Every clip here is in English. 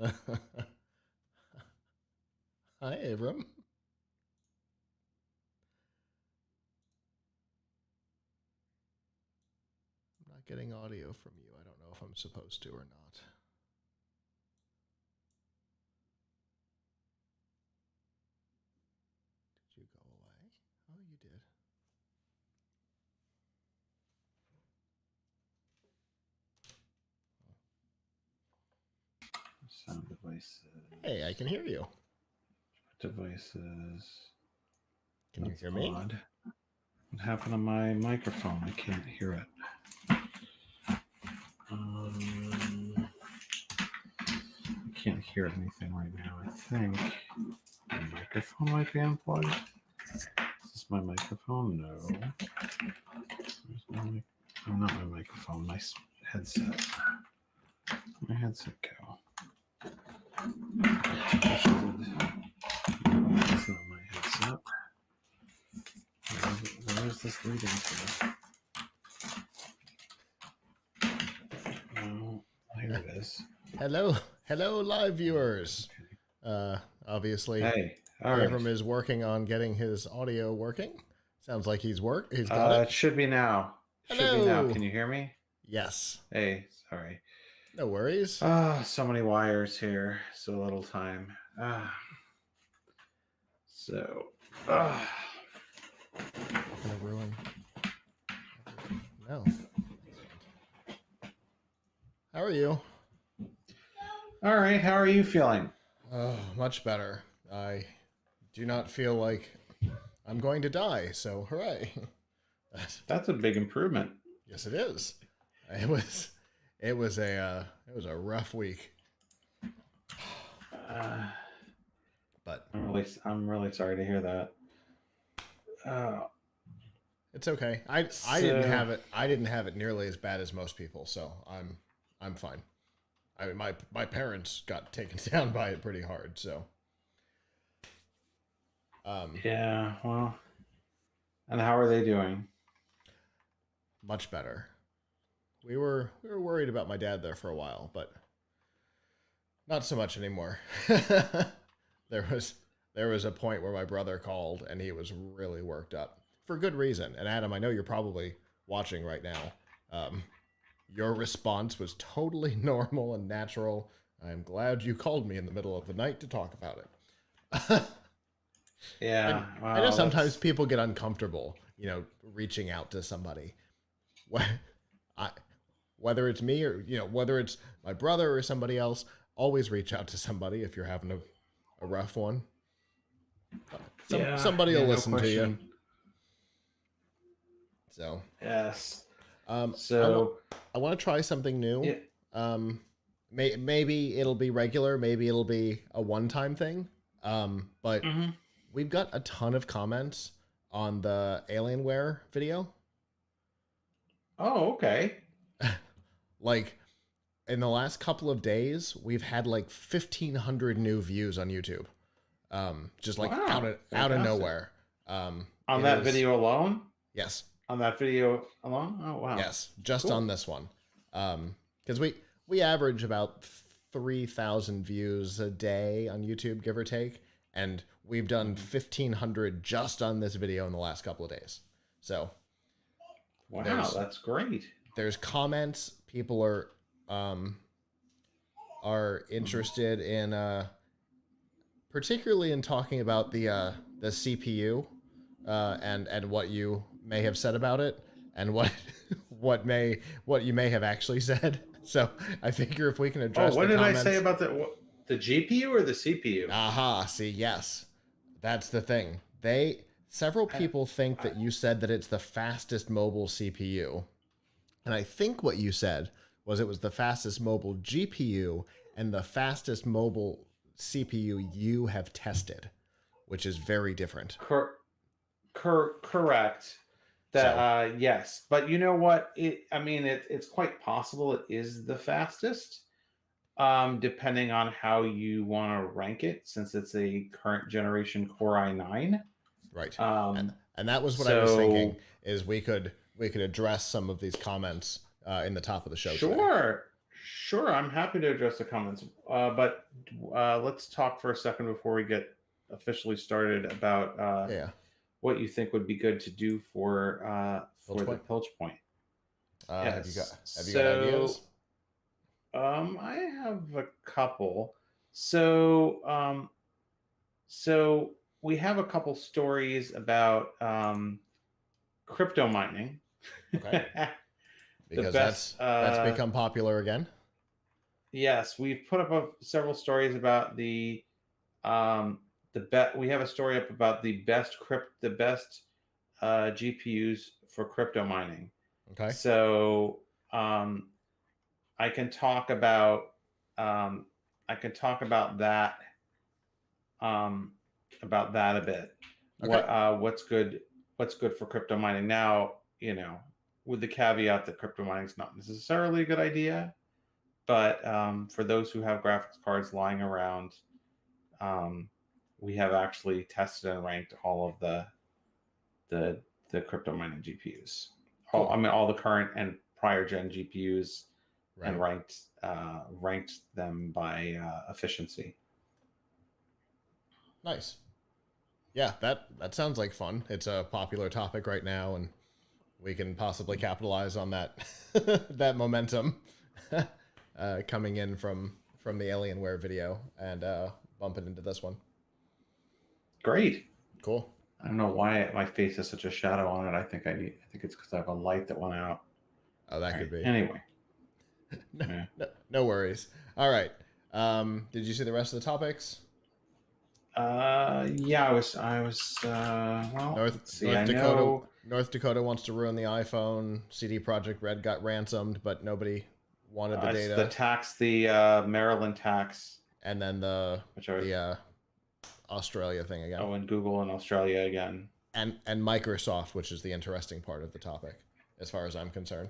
Hi, Abram. I'm not getting audio from you. I don't know if I'm supposed to or not. Did you go away? Oh, you did. Sound devices. Hey, I can hear you. Devices. Can you hear me? Odd. What happened to my microphone? I can't hear it. I can't hear anything right now. I think my microphone might be unplugged. Is this my microphone? No. Where's my oh, not my microphone. My headset. Where'd my headset go? That's not my headset. Where is this leading to? Oh, here it is. Hello, live viewers. Obviously, hey, all right. Abram is working on getting his audio working. Sounds like he's got it. It should be now. Hello. Should be now. Can you hear me? Yes. Hey, sorry. No worries. So many wires here, so little time. So. Not gonna ruin. No. How are you? All right. How are you feeling? Oh, much better. I do not feel like I'm going to die, so hooray. That's a big improvement. Yes, it is. It was a rough week. But I'm really sorry to hear that. It's okay. I didn't have it. I didn't have it nearly as bad as most people, so I'm fine. I mean, my parents got taken down by it pretty hard, so. Yeah, well, and how are they doing? Much better. We were worried about my dad there for a while, but not so much anymore. There was a point where my brother called and he was really worked up for good reason. And Adam, I know you're probably watching right now. Your response was totally normal and natural. I'm glad you called me in the middle of the night to talk about it. Yeah, I know sometimes people get uncomfortable, reaching out to somebody. Whether it's me or, whether it's my brother or somebody else, always reach out to somebody if you're having a rough one. Somebody will listen to you. So. Yes. So I want to try something new. Yeah. Maybe it'll be regular. Maybe it'll be a one-time thing. But we've got a ton of comments on the Alienware video. Oh, okay. Like in the last couple of days, we've had like 1,500 new views on YouTube. Just like out of nowhere. On that video alone? Yes. On that video alone? Oh, wow. Yes, just on this one. Because we average about 3,000 views a day on YouTube, give or take. And we've done 1,500 just on this video in the last couple of days. So. Wow, that's great. There's comments. People are interested in, particularly in talking about the CPU, and what you may have said about it, and what you may have actually said. So I figure if we can address. What did I say about the GPU or the CPU? Aha, see, yes, that's the thing. Several people think that you said that it's the fastest mobile CPU. And I think what you said was it was the fastest mobile GPU and the fastest mobile CPU you have tested, which is very different. Correct. That yes, but you know what? It's quite possible it is the fastest, depending on how you want to rank it, since it's a current generation Core i9. Right. And that was what I was thinking, is we could address some of these comments in the top of the show. Sure. Sure, I'm happy to address the comments. But let's talk for a second before we get officially started about Yeah. what you think would be good to do Pilch for the point. Pilch point. Have you got Yes. ideas? I have a couple. So so we have a couple stories about crypto mining. Okay. The Because best. that's become popular again. Yes, we've put up several stories about um, the bet. We have a story up about the best GPUs for crypto mining. Okay. So I can talk about um, I can talk um, about that a bit. Okay. What's good for crypto mining now? With the caveat that crypto mining is not necessarily a good idea, but for those who have graphics cards lying around, um, we have actually tested and ranked all of the the crypto mining GPUs. Cool. All the current and prior gen GPUs, Right. and ranked them by efficiency. Nice. Yeah, that sounds like fun. It's a popular topic right now, and we can possibly capitalize on that that momentum coming in from the Alienware video and bump it into this one. Great. Cool. I don't know why my face has such a shadow on it. I think it's because I have a light that went out. Oh, that could be. Anyway. No worries. All right. Did you see the rest of the topics? Yeah, I was. Well, North Dakota wants to ruin the iPhone. CD Projekt Red got ransomed, but nobody wanted the data. The Maryland tax, and then the Australia thing again. Oh, and Google in Australia again. And Microsoft, which is the interesting part of the topic, as far as I'm concerned.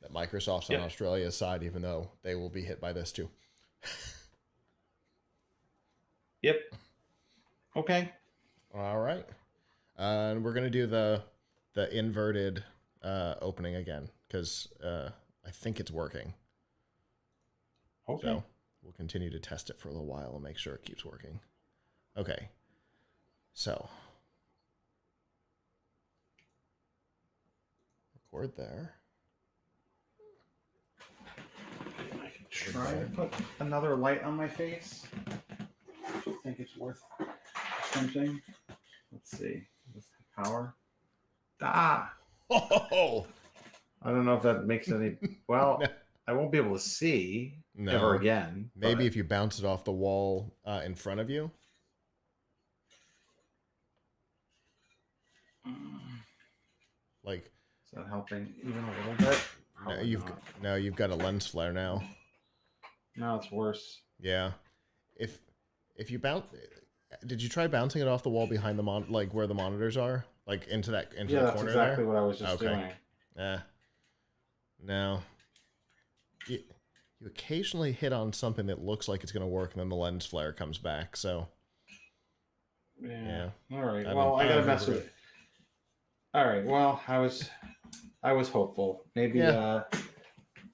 That Microsoft's on Australia's side, even though they will be hit by this too. Yep. Okay. All right. And we're going to do the inverted opening again, because I think it's working. Okay. So we'll continue to test it for a little while and make sure it keeps working. Okay. So record there. I can try to put another light on my face. I think it's worth attempting. Let's see. What's the power? Oh! I don't know if that makes any. Well, no. I won't be able to see ever again. Maybe if you bounce it off the wall in front of you. Like, is that helping even a little bit? You've got a lens flare now. No, it's worse. Yeah, if you bounce, did you try bouncing it off the wall behind the like where the monitors are, like into the corner? Yeah, that's exactly what I was just doing. No. You occasionally hit on something that looks like it's going to work, and then the lens flare comes back. So. Yeah. All right. Well, I gotta mess with it. All right. Well, I was hopeful. Maybe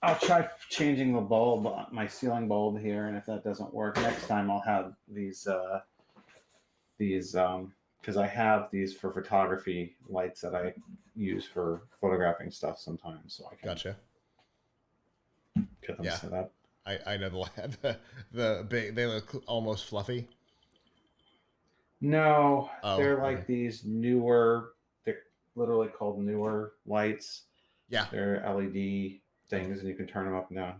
I'll try changing the bulb, my ceiling bulb here, and if that doesn't work, next time I'll have these because I have these for photography lights that I use for photographing stuff sometimes. So I can gotcha. Get them set up. I know the big. They look almost fluffy. No, they're like these newer. They're literally called newer lights. Yeah, they're LED things, and you can turn them up and down.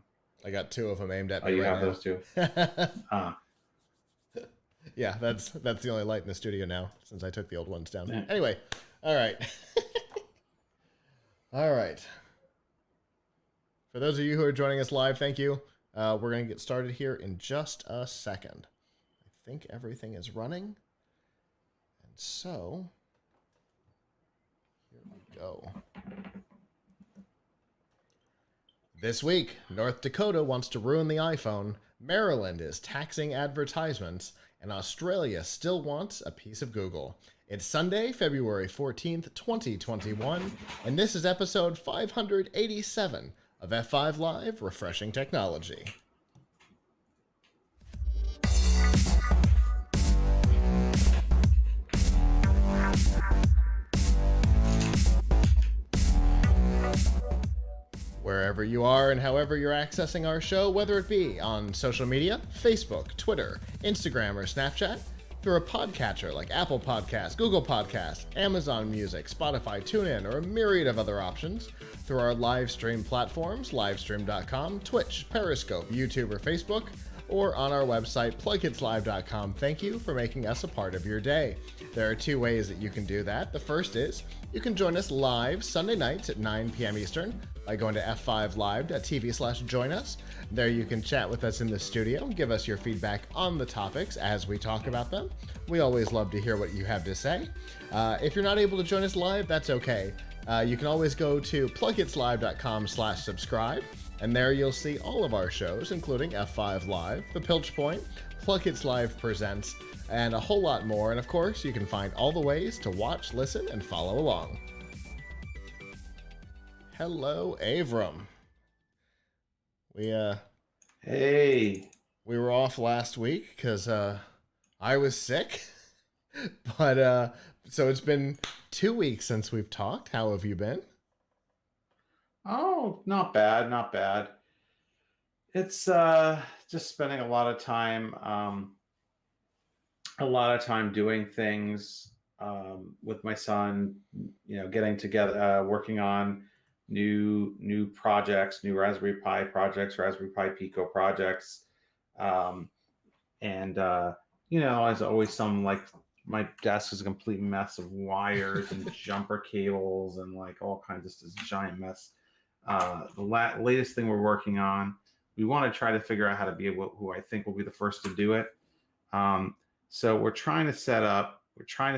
I got two of them aimed at me. Oh, you have those two. Yeah, that's the only light in the studio now since I took the old ones down. Yeah. Anyway, all right, all right. For those of you who are joining us live, thank you. We're going to get started here in just a second. I think everything is running. And so, here we go. This week, North Dakota wants to ruin the iPhone, Maryland is taxing advertisements, and Australia still wants a piece of Google. It's Sunday, February 14th, 2021, and this is episode 587 of F5 Live, refreshing technology. Wherever you are and however you're accessing our show, whether it be on social media, Facebook, Twitter, Instagram, or Snapchat, through a podcatcher like Apple Podcasts, Google Podcasts, Amazon Music, Spotify, TuneIn, or a myriad of other options, through our live stream platforms, livestream.com, Twitch, Periscope, YouTube, or Facebook, or on our website, plugkidslive.com. Thank you for making us a part of your day. There are two ways that you can do that. The first is you can join us live Sunday nights at 9 p.m. Eastern by going to f5live.tv/join us. There you can chat with us in the studio, give us your feedback on the topics as we talk about them. We always love to hear what you have to say. If you're not able to join us live, that's okay. You can always go to plugkidslive.com/subscribe, and there you'll see all of our shows, including F5 Live, The Pilch Point, Plug Kids Live Presents, and a whole lot more. And of course, you can find all the ways to watch, listen, and follow along. Hello, Avram. Hey. We were off last week because I was sick, but so it's been 2 weeks since we've talked. How have you been? Oh, not bad, not bad. It's just spending a lot of time doing things with my son, getting together, working on new projects, new Raspberry Pi projects, Raspberry Pi Pico projects. As always, my desk is a complete mess of wires and jumper cables and like all kinds of this giant mess. The latest thing we're working on, we want to try to figure out how to be who I think will be the first to do it. So we're trying to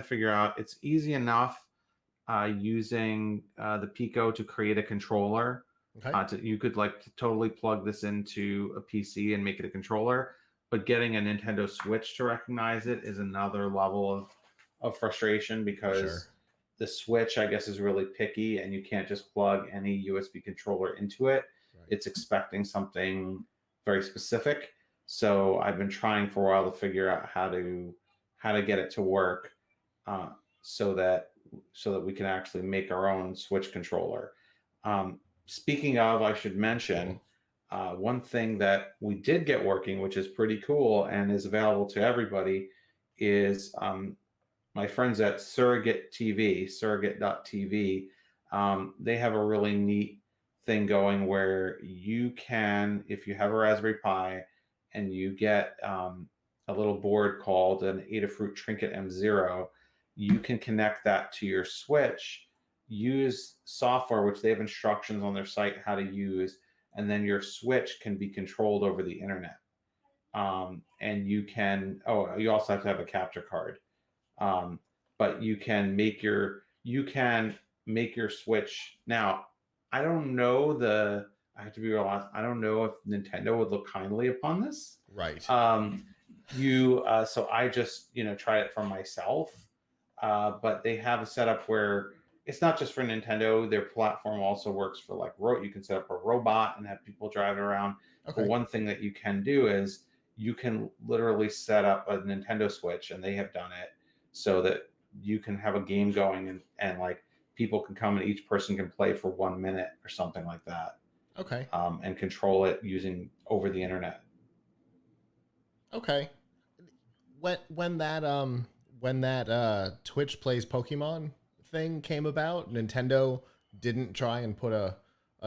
figure out, it's easy enough using the Pico to create a controller. Okay. You could totally plug this into a PC and make it a controller, but getting a Nintendo Switch to recognize it is another level of frustration because Sure. the Switch, I guess, is really picky and you can't just plug any USB controller into it. Right. It's expecting something very specific. So I've been trying for a while to figure out how to get it to work so that we can actually make our own Switch controller. Speaking of, I should mention one thing that we did get working, which is pretty cool and is available to everybody, is my friends at surrogate.tv. They have a really neat thing going where you can, if you have a Raspberry Pi and you get a little board called an Adafruit Trinket M0, you can connect that to your Switch, use software, which they have instructions on their site how to use, and then your Switch can be controlled over the internet. And you also have to have a capture card. But you can make your Switch. Now, I don't know I have to be real honest, I don't know if Nintendo would look kindly upon this. Right. So I just, tried it for myself. But they have a setup where it's not just for Nintendo. Their platform also works for you can set up a robot and have people drive it around. Okay. But one thing that you can do is you can literally set up a Nintendo Switch, and they have done it so that you can have a game going and people can come and each person can play for 1 minute or something like that. Okay. And control it using over the internet. Okay. When that Twitch plays Pokemon thing came about, Nintendo didn't try and put a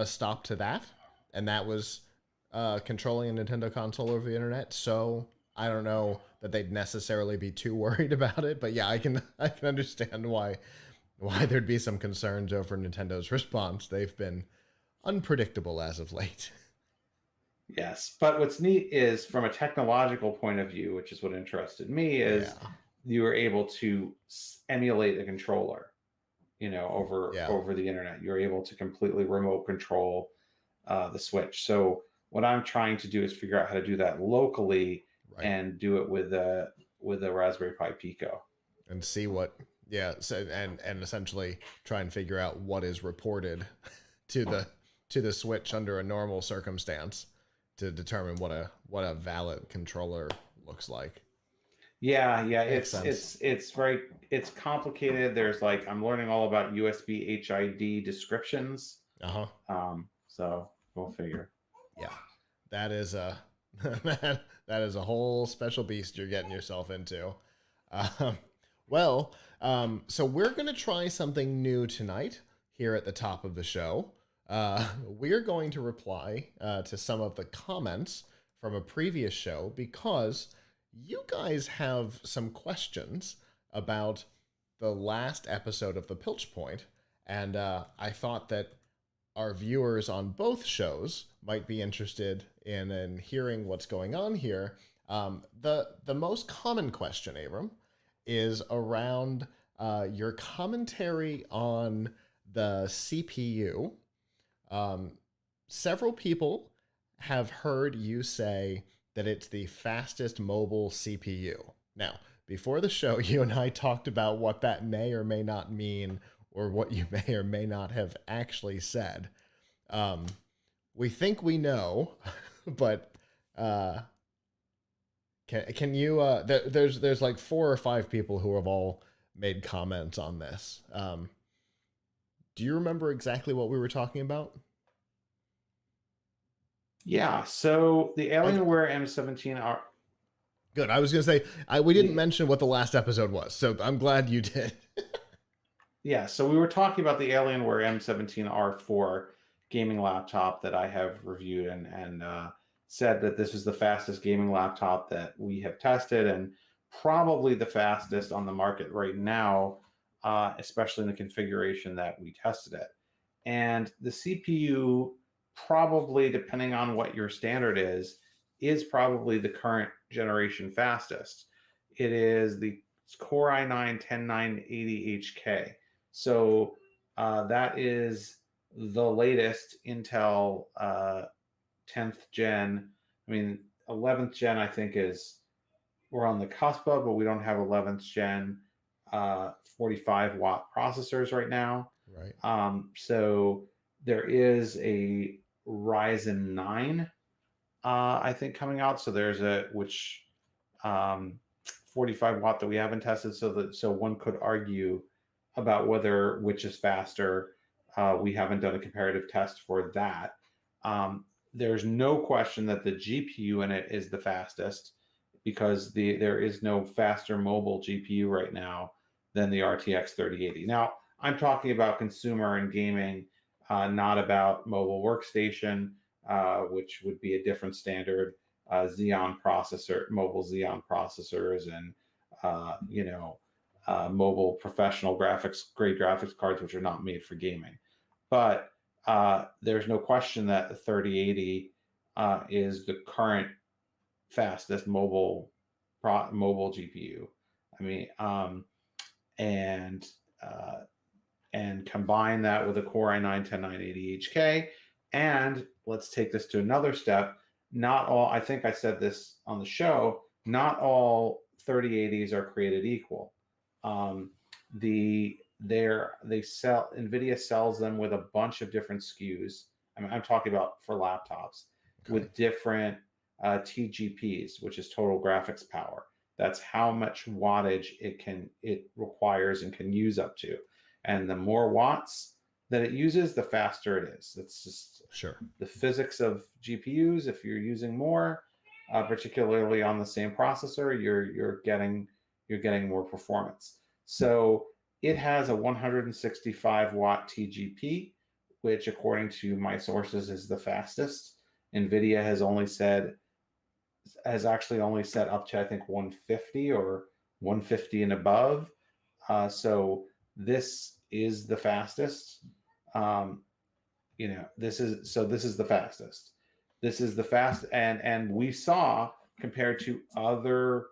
stop to that, and that was controlling a Nintendo console over the internet. So I don't know that they'd necessarily be too worried about it, but yeah, I can understand why there'd be some concerns over Nintendo's response. They've been unpredictable as of late. Yes, but what's neat is from a technological point of view, which is what interested me, is you were able to emulate a controller, over the internet. You're able to completely remote control the Switch. So what I'm trying to do is figure out how to do that locally and do it with a Raspberry Pi Pico. And see what, and essentially try and figure out what is reported to to the Switch under a normal circumstance to determine what a valid controller looks like. Yeah, Makes sense. it's complicated. There's like I'm learning all about USB HID descriptions. Uh-huh. So we'll figure. Yeah. That is a that is a whole special beast you're getting yourself into. Um, so we're going to try something new tonight here at the top of the show. We're going to reply to some of the comments from a previous show because you guys have some questions about the last episode of the Pilch Point, and I thought that our viewers on both shows might be interested in hearing what's going on here. The most common question, Abram, is around your commentary on the CPU. Several people have heard you say that it's the fastest mobile CPU. Now, before the show, you and I talked about what that may or may not mean, or what you may or may not have actually said. We think we know, but can you? There's like 4 or 5 people who have all made comments on this. Do you remember exactly what we were talking about? Yeah, so the Okay. Alienware M17 are Good. I was going to say, we didn't mention what the last episode was, so I'm glad you did. yeah, so we were talking about the Alienware M17R4 gaming laptop that I have reviewed and said that this is the fastest gaming laptop that we have tested and probably the fastest on the market right now, especially in the configuration that we tested it. And the CPU, probably depending on what your standard is probably the current generation fastest. It is the Core i9 10980HK. So that is the latest Intel 10th gen. I mean, 11th gen, I think, is we're on the cusp of, but we don't have 11th gen 45 watt processors right now. Right. So there is a Ryzen 9, I think, coming out. So there's a which 45 watt that we haven't tested. So one could argue about whether which is faster. We haven't done a comparative test for that. There's no question that the GPU in it is the fastest because there is no faster mobile GPU right now than the RTX 3080. Now, I'm talking about consumer and gaming, not about mobile workstation, which would be a different standard. Xeon processor, mobile Xeon processors, and mobile professional graphics, grade graphics cards, which are not made for gaming. But there's no question that the 3080 is the current fastest mobile GPU. I mean, and combine that with a Core i9 10980HK, and let's take this to another step. Not all, I think I said this on the show, not all 3080s are created equal. NVIDIA sells them with a bunch of different SKUs. I mean, I'm talking about for laptops with different TGPs, which is total graphics power. That's how much wattage it requires and can use up to. And the more watts that it uses, the faster it is. That's just the physics of GPUs. If you're using more, particularly on the same processor, you're getting more performance. So it has a 165 watt TGP, which according to my sources is the fastest. NVIDIA has actually only set up to, I think, 150 or 150 and above. So this is the fastest. This is the fastest. This is the fast, and we saw compared to other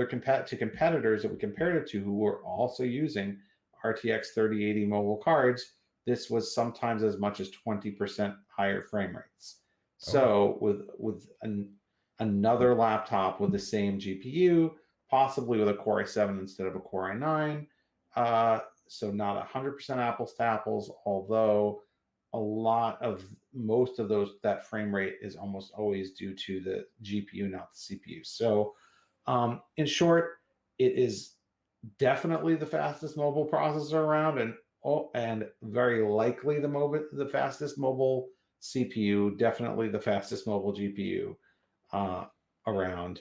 competitors that we compared it to who were also using RTX 3080 mobile cards, this was sometimes as much as 20% higher frame rates. So with another laptop with the same GPU, possibly with a Core i7 instead of a Core i9, so not 100% apples to apples, although a lot of most of that frame rate is almost always due to the GPU, not the CPU. So, in short, it is definitely the fastest mobile processor around, and very likely the fastest mobile CPU, definitely the fastest mobile GPU uh, around.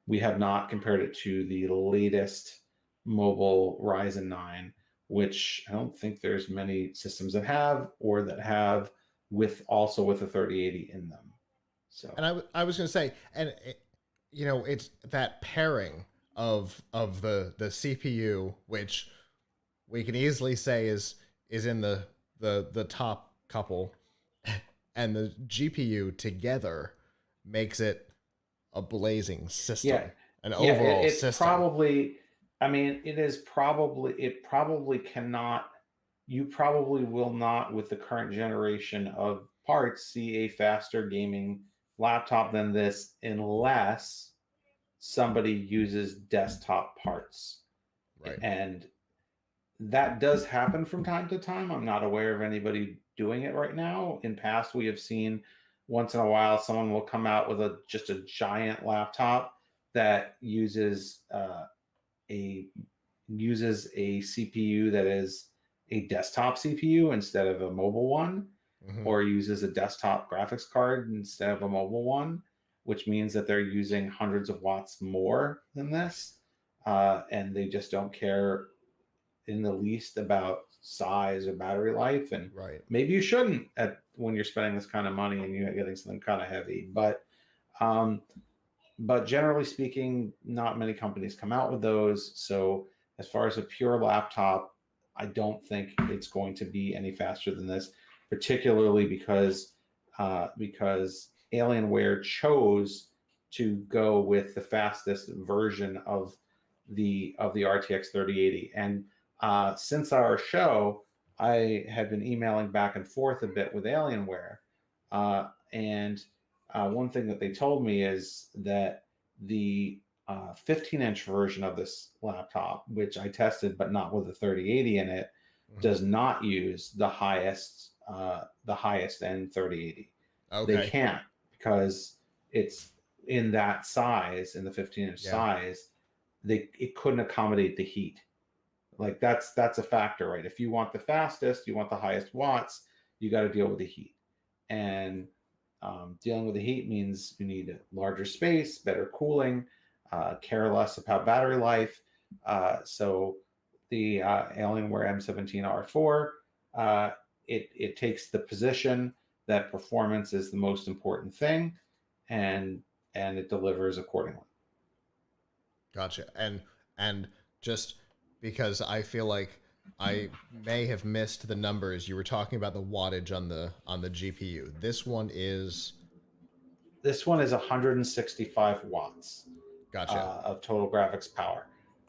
We have not compared it to the latest mobile Ryzen 9, which I don't think there's many systems that have, or that have with a 3080 in them. So And I was going to say, and it's that pairing of the CPU, which we can easily say is in the top couple, and the GPU together makes it a blazing yeah, system, an yeah, overall it's system. probably. I mean, it probably cannot. You probably will not, with the current generation of parts, see a faster gaming laptop than this, unless somebody uses desktop parts. Right. And that does happen from time to time. I'm not aware of anybody doing it right now. In past, we have seen once in a while someone will come out with just a giant laptop that a uses a CPU that is a desktop CPU instead of a mobile one, Hmm. or uses a desktop graphics card instead of a mobile one, which means that they're using hundreds of watts more than this, and they just don't care in the least about size or battery life. And Right. maybe you shouldn't when you're spending this kind of money and you're getting something kind of heavy, um, but generally speaking, not many companies come out with those. So as far as a pure laptop, I don't think it's going to be any faster than this, particularly because Alienware chose to go with the fastest version of the RTX 3080. And since our show, I had been emailing back and forth a bit with Alienware, and one thing that they told me is that the 15-inch version of this laptop, which I tested but not with the 3080 in it, Hmm. does not use the highest end 3080. They Okay. can't, because it's in that size, in the 15-inch Yeah. size. It couldn't accommodate the heat. Like that's a factor, right? If you want the fastest, you want the highest watts, you got to deal with the heat. And dealing with the heat means you need larger space, better cooling, care less about battery life. So the Alienware M17R4, it takes the position that performance is the most important thing, and it delivers accordingly. Gotcha. And just because I feel like I may have missed the numbers, you were talking about the wattage on the GPU. This one is This one is 165 watts gotcha. of total graphics power.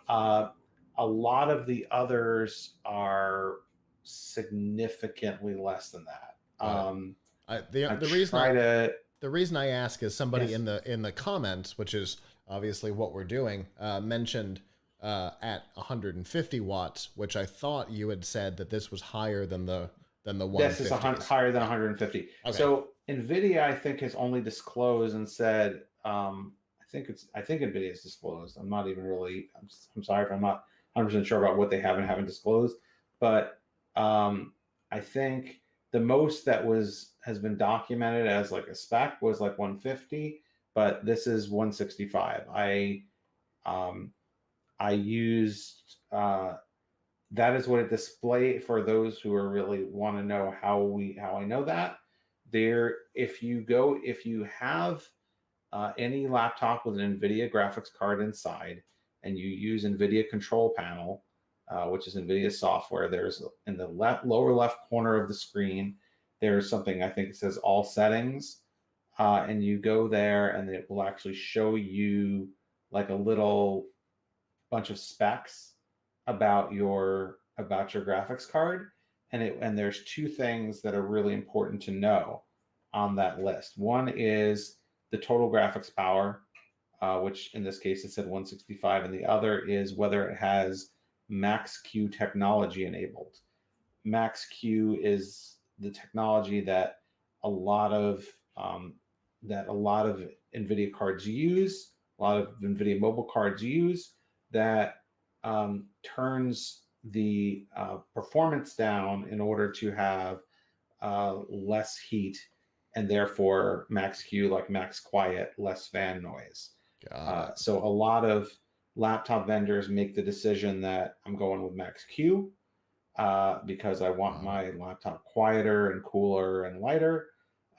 Uh, a lot of the others are significantly less than that. Got it. I The reason try to, the reason I ask is somebody yes, in the comments, which is obviously what we're doing, mentioned at 150 watts, which I thought you had said that this was higher than the this is 150s. higher than 150. Okay. So NVIDIA, I think, has only disclosed and said, I think NVIDIA has disclosed. I'm not even really, I'm sorry if I'm not 100% sure about what they have and haven't disclosed, but I think the most that has been documented as like a spec was like 150, but this is 165. Um, I used that is what it displayed for those who are really want to know how I know that. There, if you have any laptop with an NVIDIA graphics card inside, and you use NVIDIA Control Panel, which is NVIDIA software, there's in the lower left corner of the screen, there's something, I think it says All Settings, and you go there, and it will actually show you like a little bunch of specs about your graphics card, and there's two things that are really important to know on that list. One is the total graphics power, which in this case it said 165, and the other is whether it has Max-Q technology enabled. Max-Q is the technology that a lot of NVIDIA cards use, a lot of NVIDIA mobile cards use, that turns the performance down in order to have less heat, and therefore max Q, like max quiet, less fan noise. So a lot of laptop vendors make the decision that I'm going with max Q because I want my laptop quieter and cooler and lighter.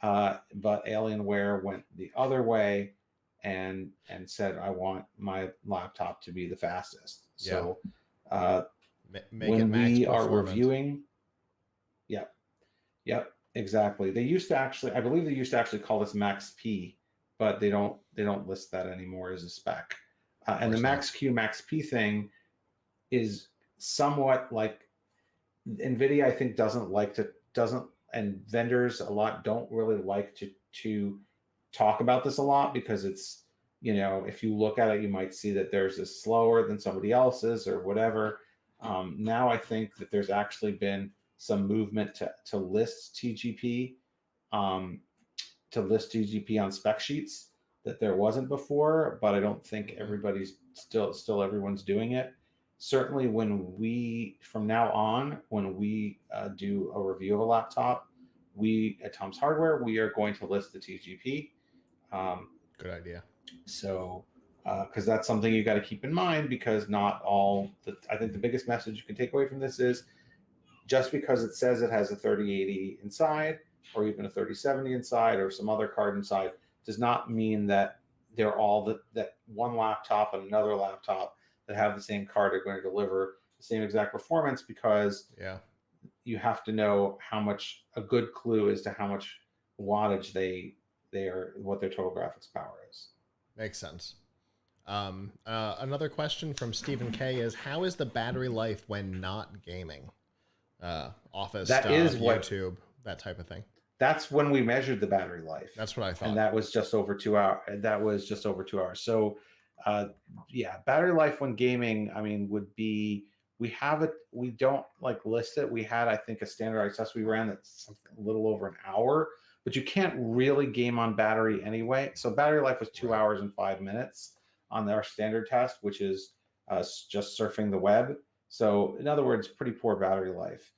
But Alienware went the other way and said, I want my laptop to be the fastest. So when we are reviewing, yep, exactly. They used to actually, I believe they used to actually call this Max P, but they don't list that anymore as a spec. And the Max Q, Max P thing is somewhat like NVIDIA, I think, and vendors a lot don't really like to talk about this a lot, because it's, if you look at it, you might see that theirs is slower than somebody else's or whatever. Now I think that there's actually been some movement to list TGP, on spec sheets that there wasn't before, but I don't think everybody's still everyone's doing it. Certainly from now on, when we do a review of a laptop, we at Tom's Hardware, we are going to list the TGP. Good idea. So, because that's something you got to keep in mind, because I think the biggest message you can take away from this is, just because it says it has a 3080 inside, or even a 3070 inside, or some other card inside, does not mean that they're all that one laptop and another laptop that have the same card are going to deliver the same exact performance, because you have to know a good clue as to how much wattage they are, what their total graphics power is. Makes sense. Another question from Stephen K is, how is the battery life when not gaming? Office that stuff, is YouTube, that type of thing. That's when we measured the battery life. That's what I thought. And that was just over 2 hours. So, battery life when gaming, I mean, would be, we don't like list it. We had, I think, a standardized test we ran that's a little over an hour, but you can't really game on battery anyway. So battery life was 2 hours and 5 minutes on our standard test, which is just surfing the web. So in other words, pretty poor battery life.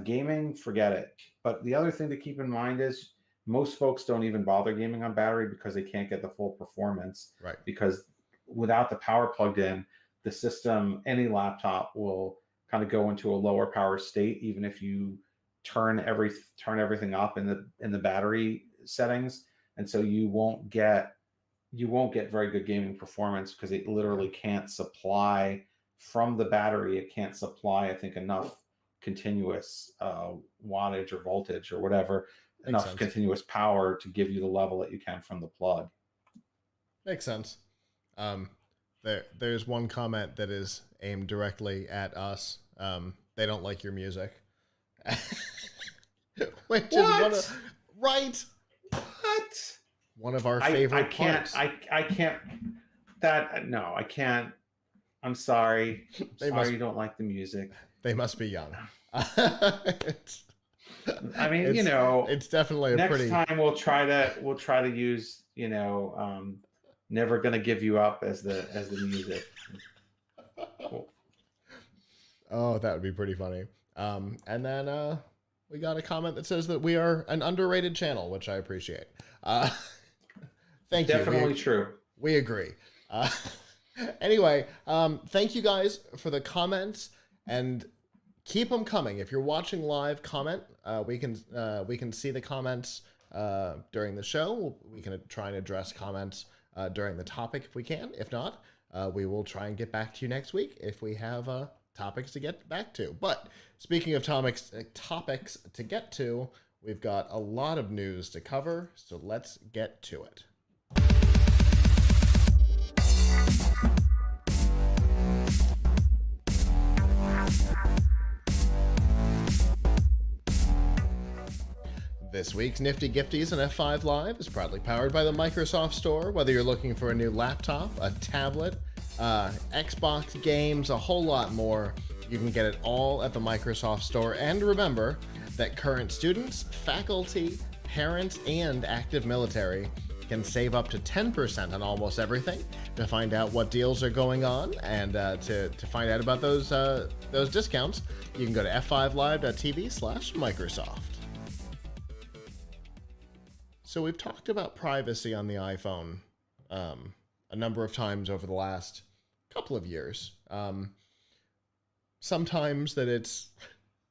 Gaming, forget it. But the other thing to keep in mind is, most folks don't even bother gaming on battery because they can't get the full performance. Right. Because without the power plugged in, the system, any laptop, will kind of go into a lower power state, even if you turn everything up in the battery settings. And so you won't get very good gaming performance, because it literally can't supply from the battery. It can't supply, I think, enough continuous wattage or voltage or whatever, enough continuous power to give you the level that you can from the plug. Makes sense. There's one comment that is aimed directly at us. They don't like your music. Which is what? Right. What? One of our favorite parts. I can't. No, I can't. I'm sorry. You don't like the music. They must be young. It's definitely next time we'll try to use, Never Gonna Give You Up as the music. Cool. Oh, that would be pretty funny. And then we got a comment that says that we are an underrated channel, which I appreciate. Thank you. Definitely true. We agree. Anyway, thank you guys for the comments, and keep them coming. If you're watching live, comment. We can see the comments during the show. We can try and address comments during the topic if we can. If not, we will try and get back to you next week if we have topics to get back to. But speaking of topics to get to, we've got a lot of news to cover, so let's get to it. This week's Nifty Gifties and F5 Live is proudly powered by the Microsoft Store. Whether you're looking for a new laptop, a tablet, Xbox games, a whole lot more, you can get it all at the Microsoft Store. And remember that current students, faculty, parents, and active military can save up to 10% on almost everything. To find out what deals are going on and to find out about those discounts, you can go to f5live.tv/Microsoft. So we've talked about privacy on the iPhone a number of times over the last couple of years. Sometimes that it's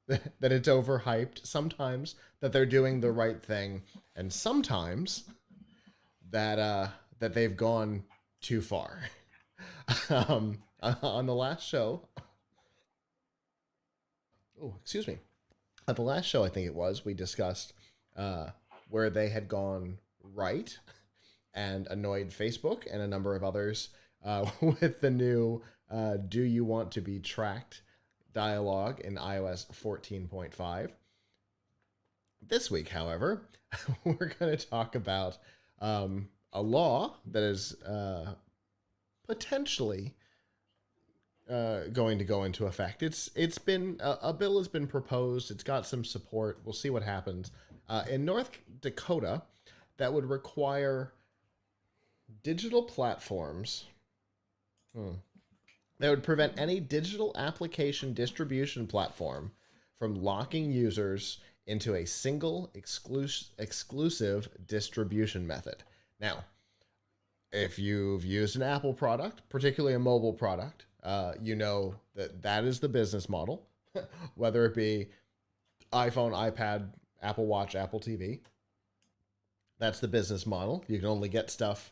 overhyped, sometimes that they're doing the right thing, and sometimes that they've gone too far. On the last show, at the last show I think it was, we discussed where they had gone right and annoyed Facebook and a number of others with the new "Do you want to be tracked?" dialogue in iOS 14.5. This week, however, we're going to talk about a law that is potentially going to go into effect. It's been a bill has been proposed. It's got some support. We'll see what happens. In North Dakota, that would require digital platforms. That would prevent any digital application distribution platform from locking users into a single exclusive distribution method. Now, if you've used an Apple product, particularly a mobile product, you know that is the business model, whether it be iPhone, iPad, Apple Watch, Apple TV. That's the business model. You can only get stuff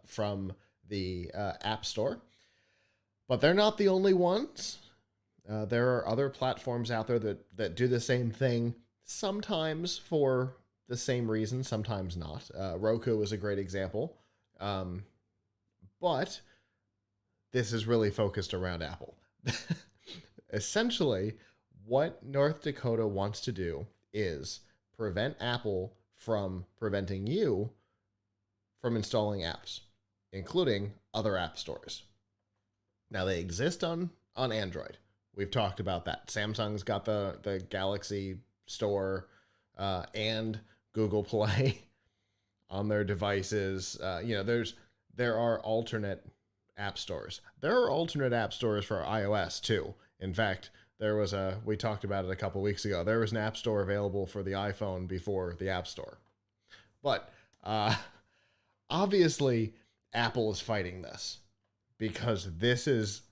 from the App Store. But they're not the only ones. There are other platforms out there that do the same thing, sometimes for the same reason, sometimes not. Roku is a great example. But this is really focused around Apple. Essentially, what North Dakota wants to do is prevent Apple from preventing you from installing apps, including other app stores. Now, they exist on Android. We've talked about that. Samsung's got the Galaxy Store and Google Play on their devices. There are alternate app stores. There are alternate app stores for iOS too. In fact, we talked about it a couple weeks ago. There was an app store available for the iPhone before the App Store. But obviously, Apple is fighting this because this is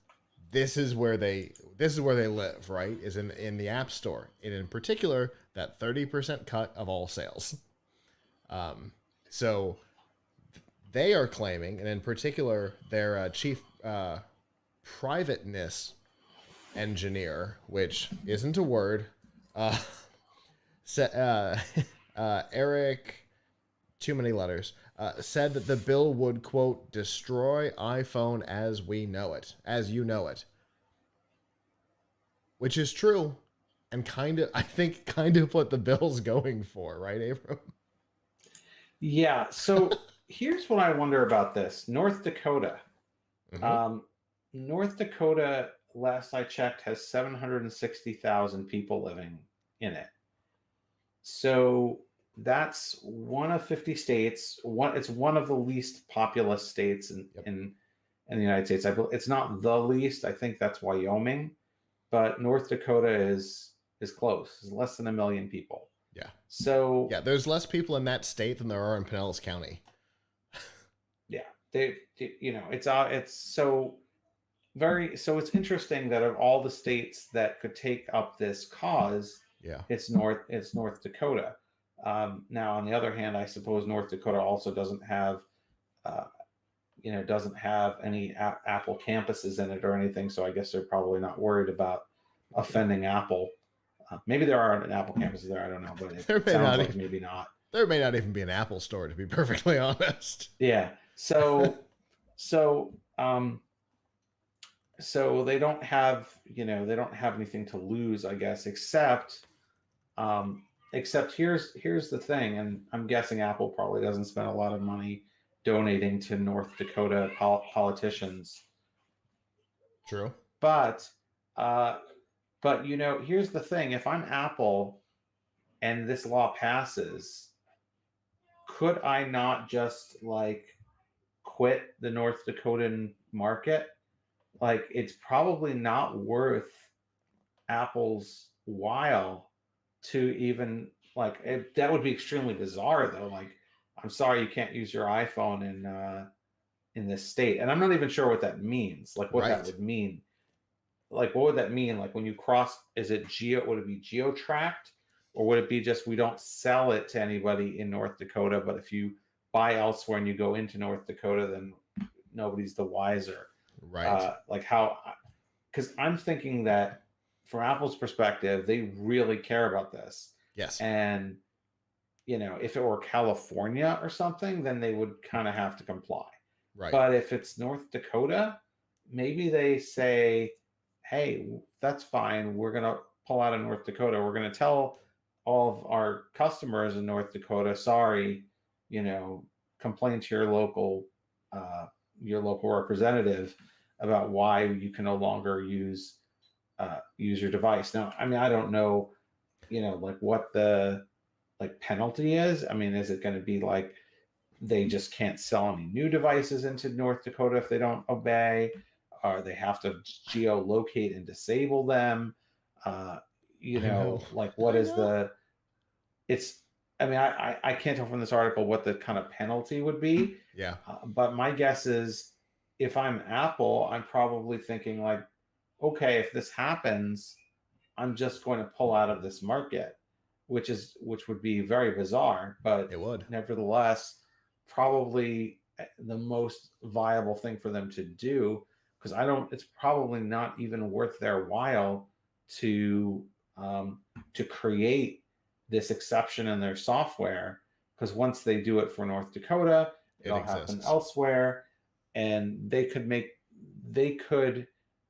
where they live, right? Is in the App Store, and in particular that 30% cut of all sales. So they are claiming, and in particular their chief privateness engineer, which isn't a word, Eric, too many letters, said that the bill would, quote, destroy iPhone as you know it. Which is true, and I think kind of what the bill's going for, right, Abram? Yeah, so here's what I wonder about this. North Dakota. Mm-hmm. North Dakota, last I checked, has 760,000 people living in it. So that's one of 50 states. It's one of the least populous states in the United States. It's not the least. I think that's Wyoming, but North Dakota is close. It's less than 1 million people. Yeah. So there's less people in that state than there are in Pinellas County. Yeah, it's so it's interesting that of all the states that could take up this cause, it's North Dakota. Now, on the other hand, I suppose North Dakota also doesn't have any Apple campuses in it or anything, so I guess they're probably not worried about offending Apple. Maybe there are an Apple campuses there, I don't know, but it sounds like maybe not. There may not even be an Apple store, to be perfectly honest. Yeah. So they don't have anything to lose, I guess, except here's the thing, and I'm guessing Apple probably doesn't spend a lot of money donating to North Dakota politicians. True. But here's the thing: if I'm Apple, and this law passes, could I not just like quit the North Dakotan market? Like, it's probably not worth Apple's while to even like that would be extremely bizarre though. Like, I'm sorry you can't use your iPhone in this state, and I'm not even sure what that means. Like, what that Right. would mean. Like, what would that mean? Like, when you cross, is it geo? Would it be geo tracked, or would it be just we don't sell it to anybody in North Dakota, but if you buy elsewhere and you go into North Dakota, then nobody's the wiser. Right. Like how, because I'm thinking that from Apple's perspective, they really care about this. Yes. And, if it were California or something, then they would kind of have to comply. Right. But if it's North Dakota, maybe they say, hey, that's fine. We're going to pull out of North Dakota. We're going to tell all of our customers in North Dakota, sorry, you know, complain to your local representative about why you can no longer use your device. Now, I mean, I don't know, like what the like penalty is. I mean, is it going to be like they just can't sell any new devices into North Dakota if they don't obey, or they have to geolocate and disable them? Uh, I know. like what I is know. the? It's. I mean, I can't tell from this article what the kind of penalty would be, Yeah. but my guess is if I'm Apple, I'm probably thinking like, okay, if this happens, I'm just going to pull out of this market, which would be very bizarre, but It would. nevertheless, probably the most viable thing for them to do, because I don't. It's probably not even worth their while to to create this exception in their software, because once they do it for North Dakota, It it'll happen exists. elsewhere, and they could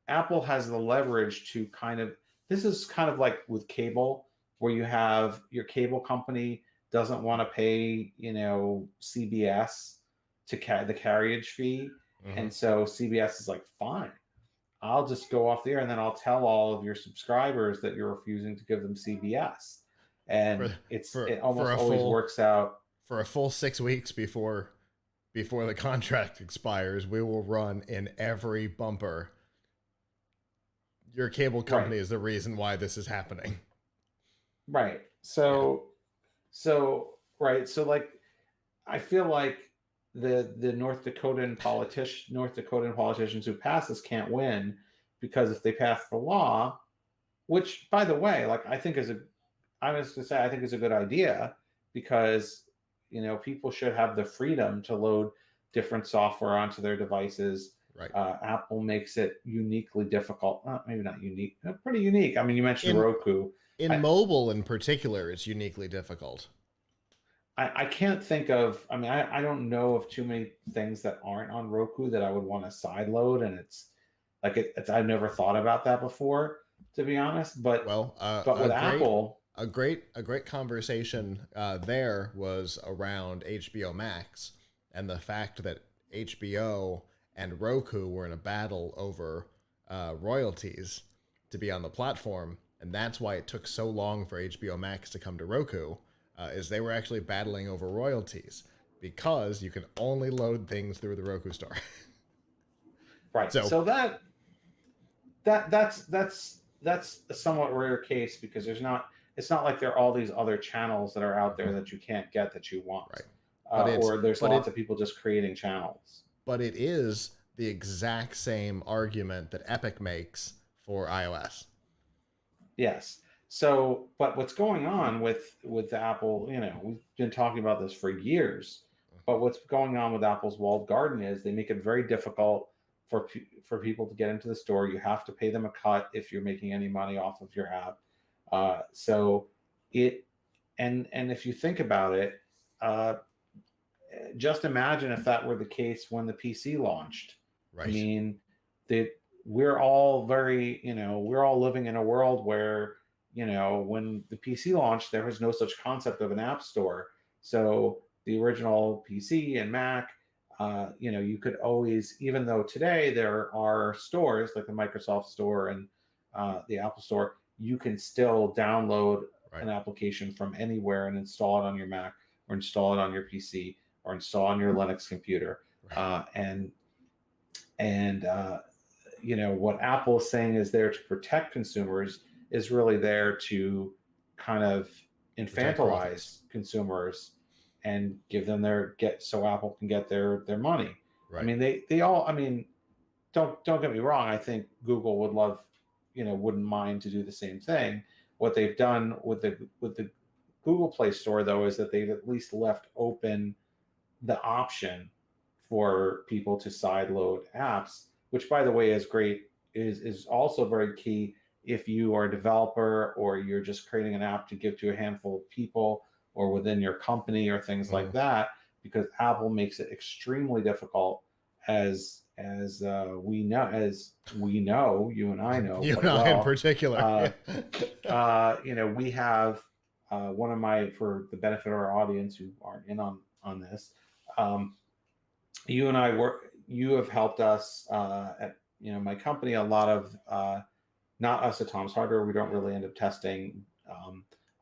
Apple has the leverage to kind of, this is kind of like with cable, where you have your cable company doesn't want to pay, CBS to the carriage fee. Hmm. And so CBS is like, fine, I'll just go off the air and then I'll tell all of your subscribers that you're refusing to give them CBS. For And for it for almost a always full works out. for a full 6 weeks before the contract expires, we will run in every bumper. Your cable Right. company is the reason why this is happening. Right. Yeah. Right. So like I feel like the North Dakotan politicians who pass this can't win, because if they pass the law, which by the way, like I was to say I think is a good idea, because people should have the freedom to load different software onto their devices. Right. Apple makes it uniquely difficult. Maybe not unique, pretty unique. I mean, you mentioned In Roku. in I, mobile in particular, it's uniquely difficult. I can't think of. I mean, I don't know of too many things that aren't on Roku that I would want to sideload, and it's like it's. I've never thought about that before, to be honest. Well, But with Apple, a great conversation there was around HBO Max and the fact that HBO and Roku were in a battle over royalties to be on the platform, and that's why it took so long for HBO Max to come to Roku, is they were actually battling over royalties because you can only load things through the Roku store. right? So, So that's a somewhat rare case, because there's not. It's not like there are all these other channels that are out there that you can't get that you want, right, but it's or there's but lots it of people just creating channels. but it is the exact same argument that Epic makes for iOS. Yes. So, but what's going on with Apple? We've been talking about this for years. But what's going on with Apple's walled garden is they make it very difficult for people to get into the store. You have to pay them a cut if you're making any money off of your app. So it and if you think about it, uh, just imagine if that were the case when the PC launched. I Right. mean, that we're all we're all living in a world where, when the PC launched, there was no such concept of an app store. So the original PC and Mac, you could always, even though today there are stores like the Microsoft Store and the Apple Store, you can still download Right. an application from anywhere and install it on your Mac or install it on your PC or install on your Linux computer. Right. And what Apple is saying is there to protect consumers is really there to kind of Protect profits. infantilize consumers and give them so Apple can get their money. I Right. mean, they all. I mean, don't get me wrong. I think Google would love, wouldn't mind to do the same thing. What they've done with the Google Play Store though is that they've at least left open the option for people to sideload apps, which by the way is great, is also very key if you are a developer or you're just creating an app to give to a handful of people or within your company or things like that, because Apple makes it extremely difficult as we know, you and I know, you and I in particular. we have one of my, for the benefit of our audience who aren't in on this, you and I you have helped us at my company a lot of, not us at Tom's Hardware, we don't really end up testing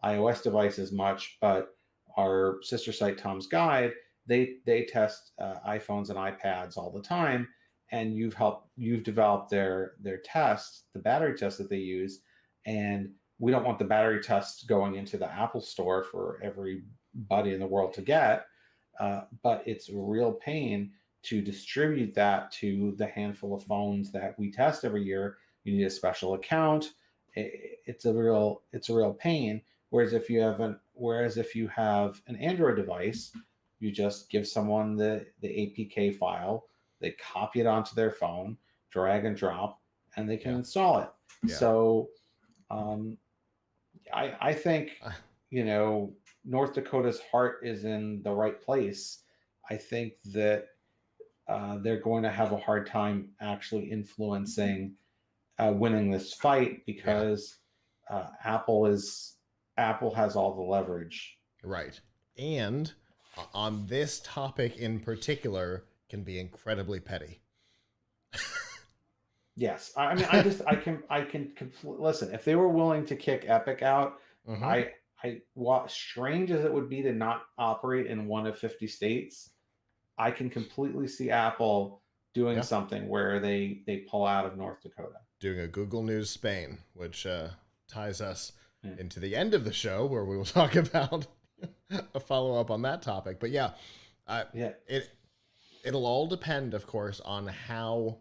iOS devices much, but our sister site Tom's Guide, they test iPhones and iPads all the time, and you've developed their tests, the battery tests that they use, and we don't want the battery tests going into the Apple Store for everybody in the world to get, but it's a real pain to distribute that to the handful of phones that we test every year. You need a special account. It's a real pain. Whereas if you have an Android device, you just give someone the APK file, they copy it onto their phone, drag and drop, and they can install it. Yeah. So I think North Dakota's heart is in the right place. I think that they're going to have a hard time actually influencing winning this fight because Apple has all the leverage. Right. And on this topic in particular can be incredibly petty. Yes. I mean, I can listen, if they were willing to kick Epic out, what strange as it would be to not operate in one of 50 states, I can completely see Apple doing something where they pull out of North Dakota. Doing a Google News Spain, which ties us into the end of the show where we will talk about a follow-up on that topic. But it'll all depend, of course, on how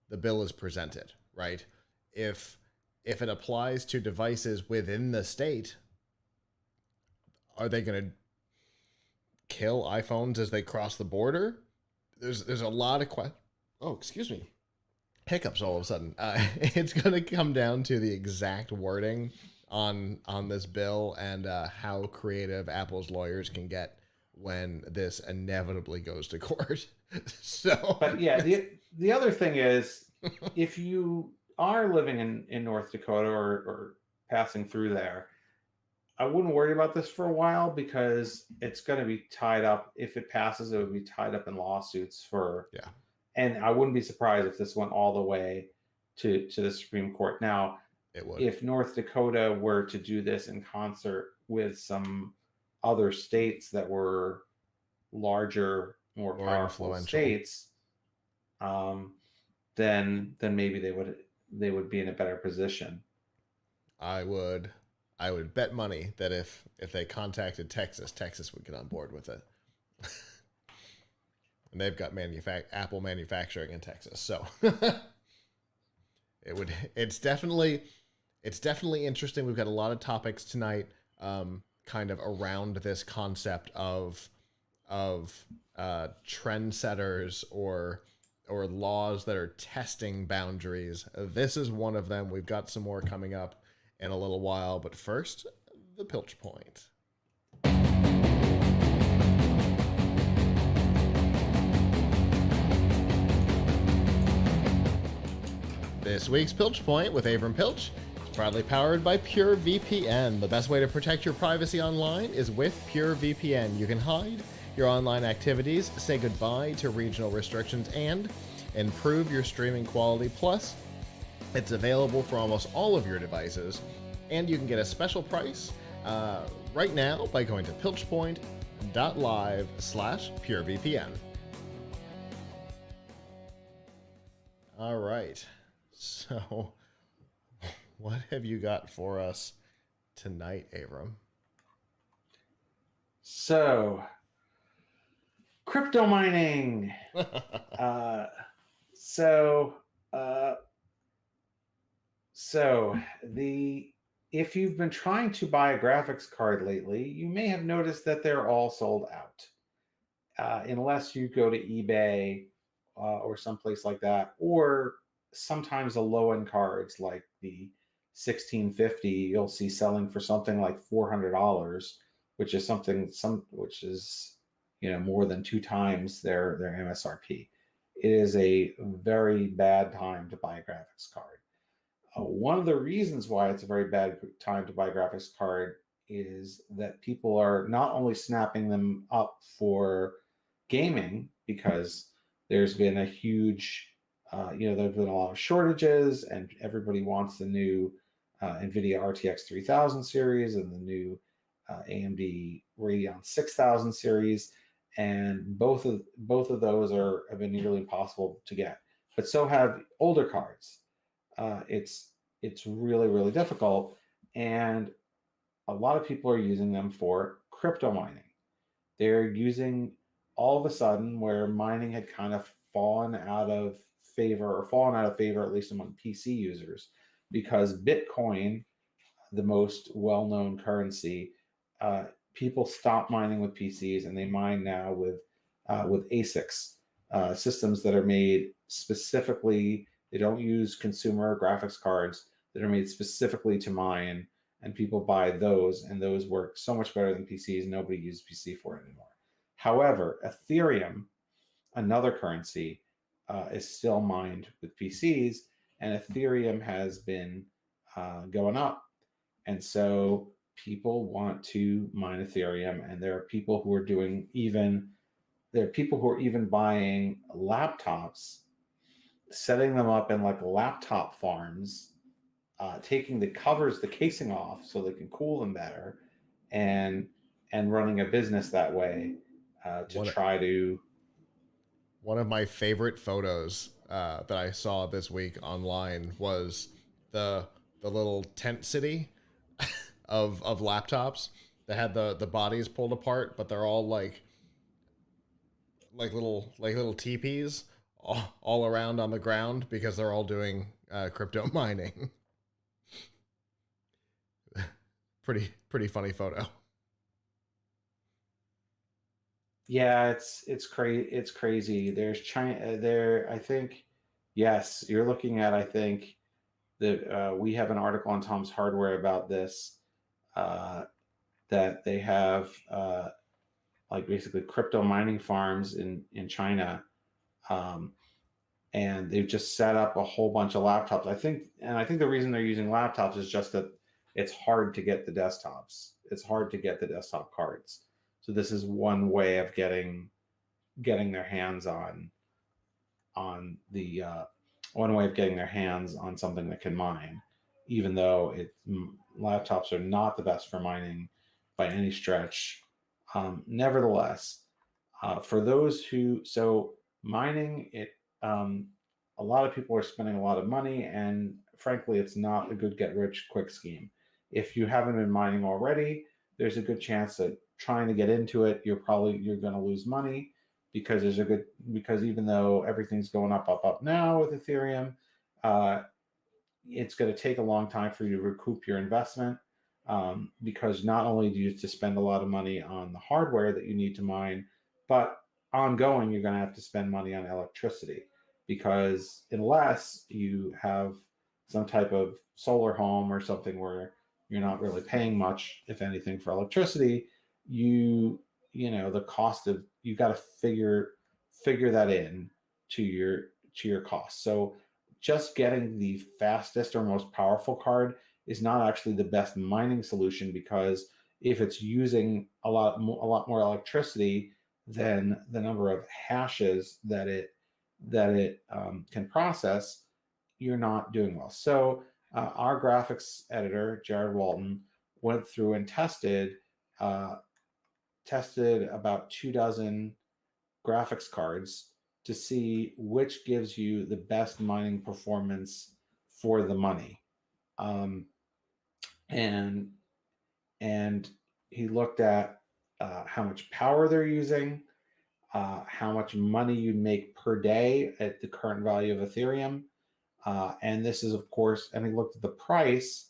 the bill is presented, right? If it applies to devices within the state, are they going to kill iPhones as they cross the border? There's a lot of hiccups all of a sudden. It's going to come down to the exact wording on this bill and how creative Apple's lawyers can get when this inevitably goes to court. But yeah, the other thing is, if you are living in North Dakota or passing through there, I wouldn't worry about this for a while because it's going to be tied up. If it passes, it would be tied up in lawsuits and I wouldn't be surprised if this went all the way to the Supreme Court. Now, it would. If North Dakota were to do this in concert with some other states that were larger, more powerful states, then maybe they would be in a better position. I would bet money that if they contacted Texas would get on board with it. And they've got Apple manufacturing in Texas, so it's definitely interesting. We've got a lot of topics tonight, kind of around this concept of trendsetters or laws that are testing boundaries. This is one of them. We've got some more coming up in a little while, but first, the Pilch Point. This week's Pilch Point with Avram Pilch is proudly powered by PureVPN. The best way to protect your privacy online is with PureVPN. You can hide your online activities, say goodbye to regional restrictions, and improve your streaming quality. Plus, it's available for almost all of your devices, and you can get a special price right now by going to pilchpoint.live/purevpn. All right. So, what have you got for us tonight, Abram? So, crypto mining. uh, so, uh, so if you've been trying to buy a graphics card lately, you may have noticed that they're all sold out. Unless you go to eBay or someplace like that, or sometimes the low-end cards like the 1650 you'll see selling for something like $400, which is which is more than 2 times their MSRP. It is a very bad time to buy a graphics card. One of the reasons why it's a very bad time to buy a graphics card is that people are not only snapping them up for gaming, because there's been a huge, there's been a lot of shortages, and everybody wants the new NVIDIA RTX 3000 series and the new AMD Radeon 6000 series, and both of those have been nearly impossible to get. But so have older cards. It's really, really difficult, and a lot of people are using them for crypto mining. They're using, all of a sudden, where mining had kind of fallen out of favor at least among PC users, because Bitcoin, the most well-known currency, people stop mining with PCs and they mine now with ASICs, systems that are made specifically. They don't use consumer graphics cards that are made specifically to mine, and people buy those, and those work so much better than PCs. Nobody uses PC for it anymore. However, Ethereum, another currency, is still mined with PCs, and Ethereum has been going up. And so people want to mine Ethereum, and there are people who are buying laptops, setting them up in like laptop farms, taking the casing off so they can cool them better, and running a business that way, to try to. One of my favorite photos that I saw this week online was the little tent city of laptops that had the bodies pulled apart, but they're all like little teepees all around on the ground because they're all doing crypto mining. pretty funny photo. Yeah, it's crazy. There's China there. I think, yes, you're looking at. I think that we have an article on Tom's Hardware about this. That they have, like, basically crypto mining farms in China, um, and they've just set up a whole bunch of laptops. I think the reason they're using laptops is just that it's hard to get the desktops. It's hard to get the desktop cards. So this is one way of getting their hands on the one way of getting their hands on something that can mine, even though laptops are not the best for mining by any stretch. Nevertheless, for those who mining it, a lot of people are spending a lot of money, and frankly, it's not a good get rich quick scheme. If you haven't been mining already, there's a good chance that trying to get into it, you're going to lose money, because even though everything's going up now with Ethereum, uh, it's going to take a long time for you to recoup your investment, because not only do you have to spend a lot of money on the hardware that you need to mine, but ongoing you're going to have to spend money on electricity, because unless you have some type of solar home or something where you're not really paying much, if anything, for electricity, the cost of, you got to figure that in to your cost. So just getting the fastest or most powerful card is not actually the best mining solution, because if it's using a lot more electricity than the number of hashes that it can process, you're not doing well. So our graphics editor, Jared Walton, went through and tested about 2 dozen graphics cards to see which gives you the best mining performance for the money. Um, and and he looked at how much power they're using, how much money you make per day at the current value of Ethereum. And this is, of course, and he looked at the price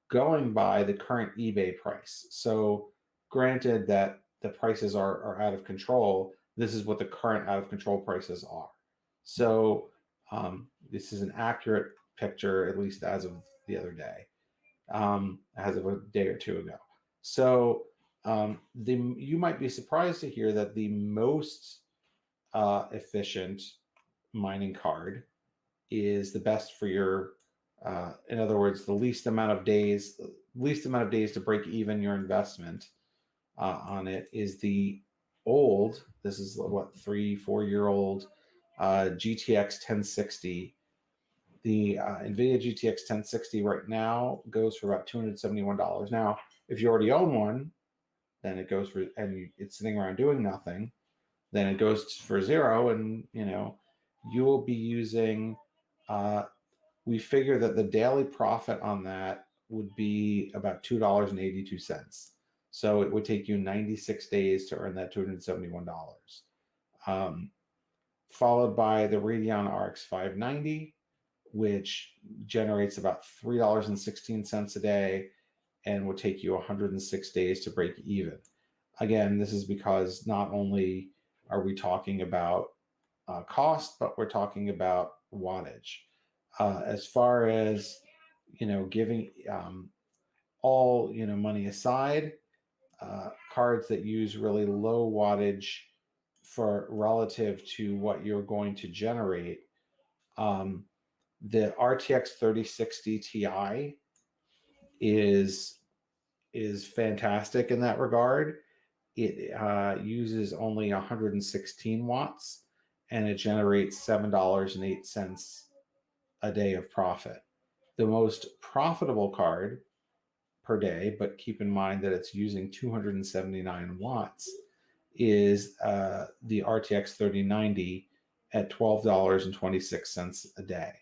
going by the current eBay price. So, granted that the prices are out of control, this is what the current out of control prices are. So, this is an accurate picture, at least as of the other day, as of a day or two ago. So, you might be surprised to hear that the most efficient mining card is the best for your in other words, the least amount of days to break even your investment on it is the old, this is what, 3-4 year old GTX 1060. The NVIDIA GTX 1060 right now goes for about $271. Now, if you already own one, then it goes for, and it's sitting around doing nothing, then it goes for zero, and you will be using we figure that the daily profit on that would be about $2.82. So it would take you 96 days to earn that $271. Followed by the Radeon RX 590, which generates about $3.16 a day and would take you 106 days to break even. Again, this is because not only are we talking about cost, but we're talking about wattage. As far as giving all money aside, cards that use really low wattage for relative to what you're going to generate, the RTX 3060 Ti is fantastic in that regard. It uses only 116 watts, and it generates $7.08 a day of profit. The most profitable card per day, but keep in mind that it's using 279 watts, is the RTX 3090 at $12.26 a day.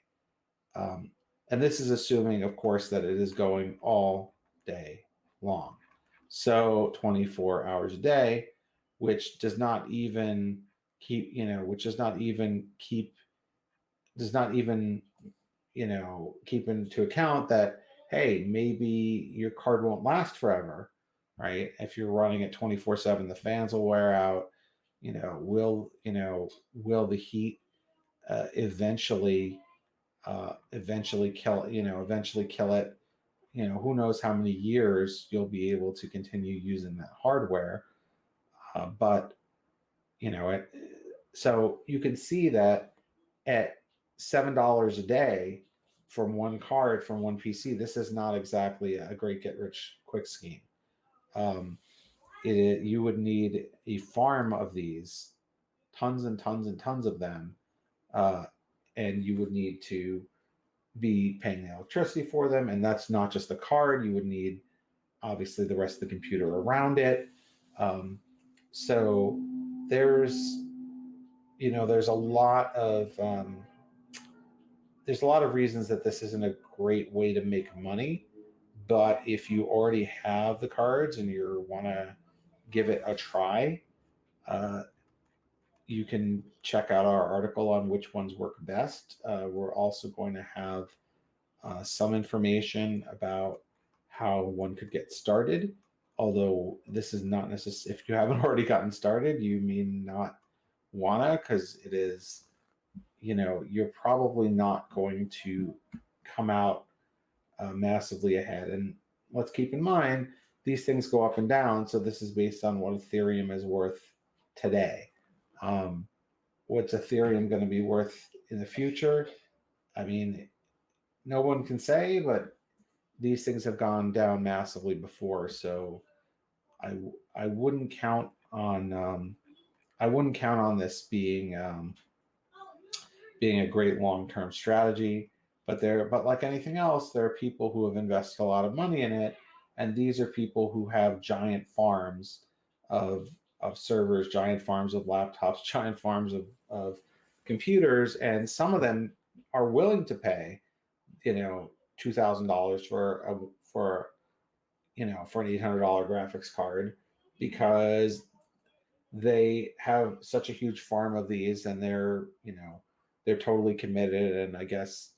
And this is assuming, of course, that it is going all day long. So 24 hours a day, which does not even keep, keep into account that, hey, maybe your card won't last forever, right? If you're running it 24/7, the fans will wear out. Will the heat eventually kill it? Who knows how many years you'll be able to continue using that hardware. But so you can see that at $7 a day from one card from one PC, this is not exactly a great get rich quick scheme. You would need a farm of these, tons and tons and tons of them, and you would need to be paying electricity for them, and that's not just the card. You would need obviously the rest of the computer around it. So there's there's a lot of reasons that this isn't a great way to make money. But if you already have the cards and you want to give it a try, you can check out our article on which ones work best. We're also going to have some information about how one could get started. Although this is not necessary, if you haven't already gotten started, you may not wanna, because it is, you're probably not going to come out massively ahead. And let's keep in mind, these things go up and down. So this is based on what Ethereum is worth today. What's Ethereum going to be worth in the future? I mean, no one can say, but these things have gone down massively before. So I wouldn't count on this being a great long-term strategy. But like anything else, there are people who have invested a lot of money in it, and these are people who have giant farms of servers, giant farms of laptops, giant farms of computers, and some of them are willing to pay, $2,000 for an $800 graphics card because they have such a huge farm of these, and they're totally committed, and I guess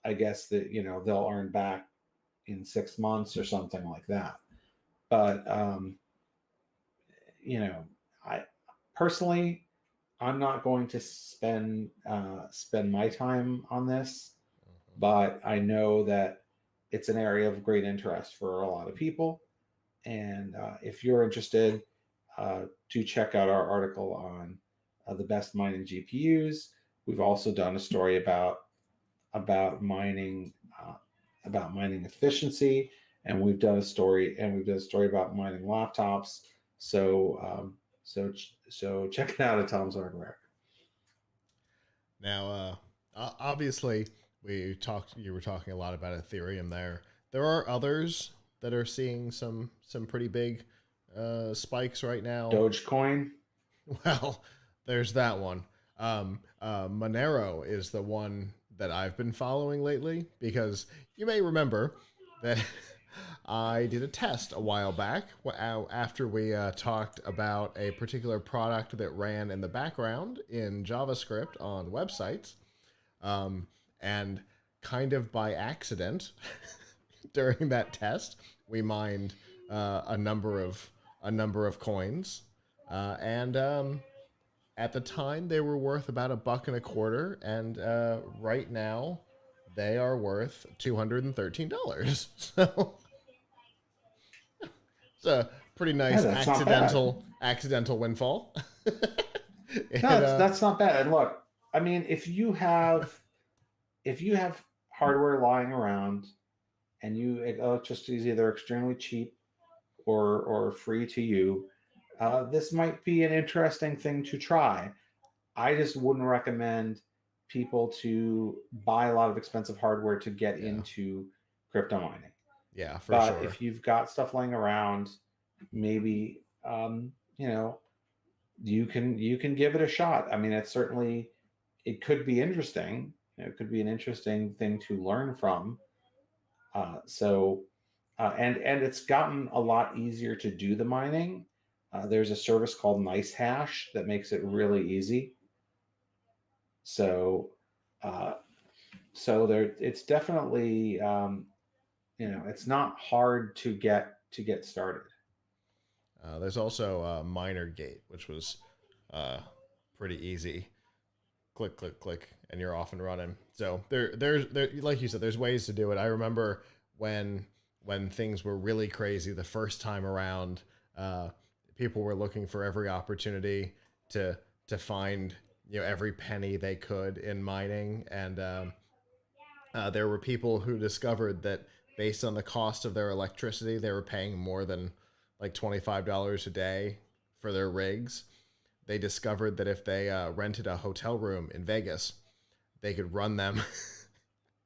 that they'll earn back in 6 months or something like that. But I personally, I'm not going to spend my time on this, but I know that it's an area of great interest for a lot of people. And if you're interested, to check out our article on the best mining GPUs. We've also done a story about mining efficiency, and we've done a story about mining laptops. So check it out at Tom's Hardware. Now, obviously, you were talking a lot about Ethereum there. There are others that are seeing some pretty big spikes right now. Dogecoin. Well, there's that one. Monero is the one that I've been following lately because you may remember that I did a test a while back after we talked about a particular product that ran in the background in JavaScript on websites. And kind of by accident, during that test, we mined a number of coins, and at the time they were worth about $1.25, and right now they are worth $213. So it's a pretty Yeah, nice that's not bad. accidental windfall. No, and that's not bad. And look, I mean, if you have hardware lying around and electricity is either extremely cheap or free to you, this might be an interesting thing to try. I just wouldn't recommend people to buy a lot of expensive hardware to get Yeah, into crypto mining. yeah, for But sure. if you've got stuff laying around, maybe you can give it a shot. I mean, it could be interesting. It could be an interesting thing to learn from. And it's gotten a lot easier to do the mining. There's a service called NiceHash that makes it really easy. So, uh, it's definitely it's not hard to get started. There's also Miner Gate, which was uh, pretty easy. Click, click, click, and you're off and running. So there, like you said, there's ways to do it. I remember when things were really crazy the first time around. Uh, People were looking for every opportunity to find every penny they could in mining, and there were people who discovered that based on the cost of their electricity, they were paying more than like $25 a day for their rigs. They discovered that if they rented a hotel room in Vegas, they could run them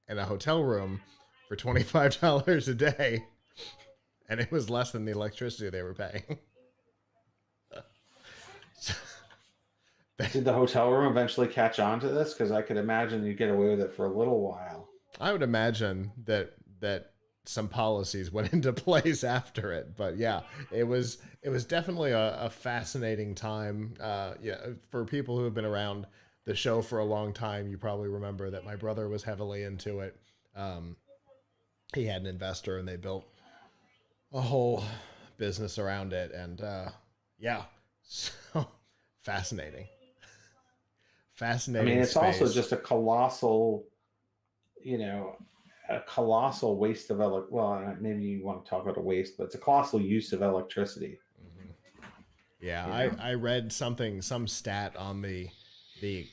in a hotel room for $25 a day, and it was less than the electricity they were paying. So, Did the hotel room eventually catch on to this? Because I could imagine you get away with it for a little while. I would imagine that some policies went into place after it, but yeah, it was definitely a fascinating time. Yeah, for people who have been around the show for a long time, you probably remember that my brother was heavily into it. Um, he had an investor, and they built a whole business around it, and yeah, so fascinating, I mean, fascinating it's also space. just you know, a colossal waste of well, maybe you want to talk about a waste, but it's a colossal use of electricity. Mhm. Yeah, You know, I read some stat on the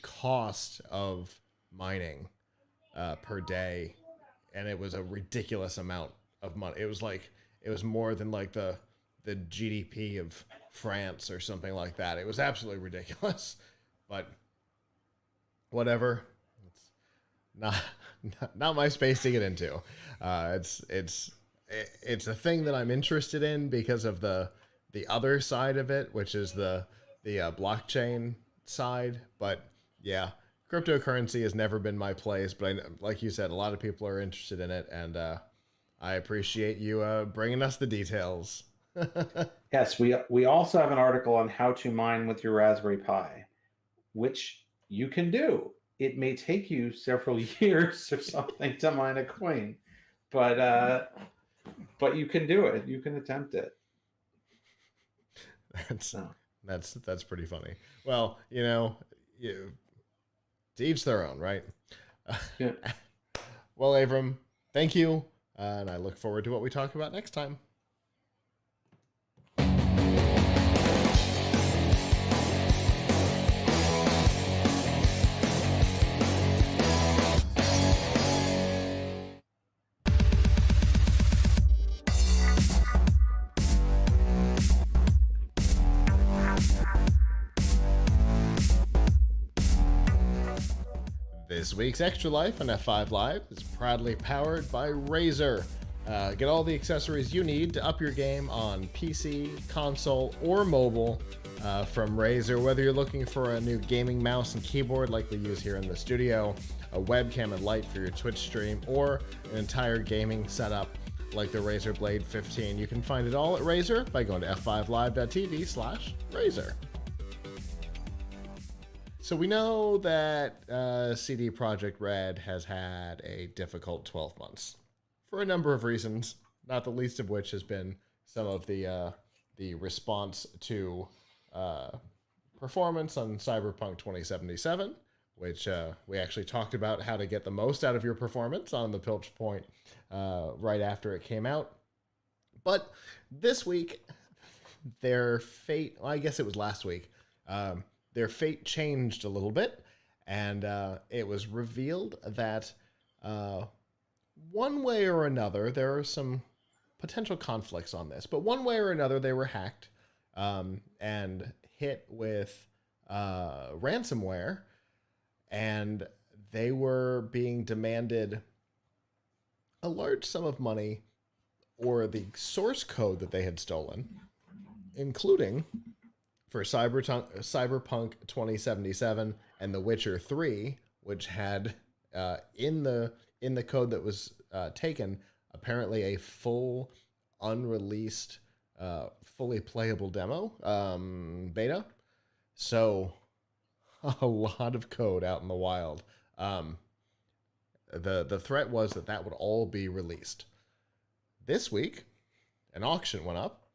cost of mining per day, and it was a ridiculous amount of money. It was more than like the GDP of France or something like that. It was absolutely ridiculous, but whatever. It's not not my space to get into. It's it's a thing that I'm interested in because of the other side of it, which is the blockchain side. But yeah, cryptocurrency has never been my place. But like you said, a lot of people are interested in it, and I appreciate you bringing us the details. Yes, we also have an article on how to mine with your Raspberry Pi, which you can do. It may take you several years or something to mine a coin, but you can do it. You can attempt it. That's So, that's pretty funny. Well, to each their own, right? yeah. Well, Abram, thank you, and I look forward to what we talk about next time. This week's Extra Life on F5 Live is proudly powered by Razer. Get all the accessories you need to up your game on PC, console, or mobile from Razer. Whether you're looking for a new gaming mouse and keyboard like we use here in the studio, a webcam and light for your Twitch stream, or an entire gaming setup like the Razer Blade 15, you can find it all at Razer by going to f5live.tv/Razer. So we know that CD Projekt Red has had a difficult 12 months for a number of reasons, not the least of which has been some of the response to performance on Cyberpunk 2077, which we actually talked about how to get the most out of your performance on the Pilch Point right after it came out. But this week, their fate, well, I guess it was last week, their fate changed a little bit, and it was revealed that one way or another, there are some potential conflicts on this, but one way or another, they were hacked and hit with ransomware, and they were being demanded a large sum of money or the source code that they had stolen, including for Cyberpunk 2077 and The Witcher 3, which had in the code that was taken apparently a full unreleased fully playable demo beta. So a lot of code out in the wild. The threat was that would all be released. This week, an auction went up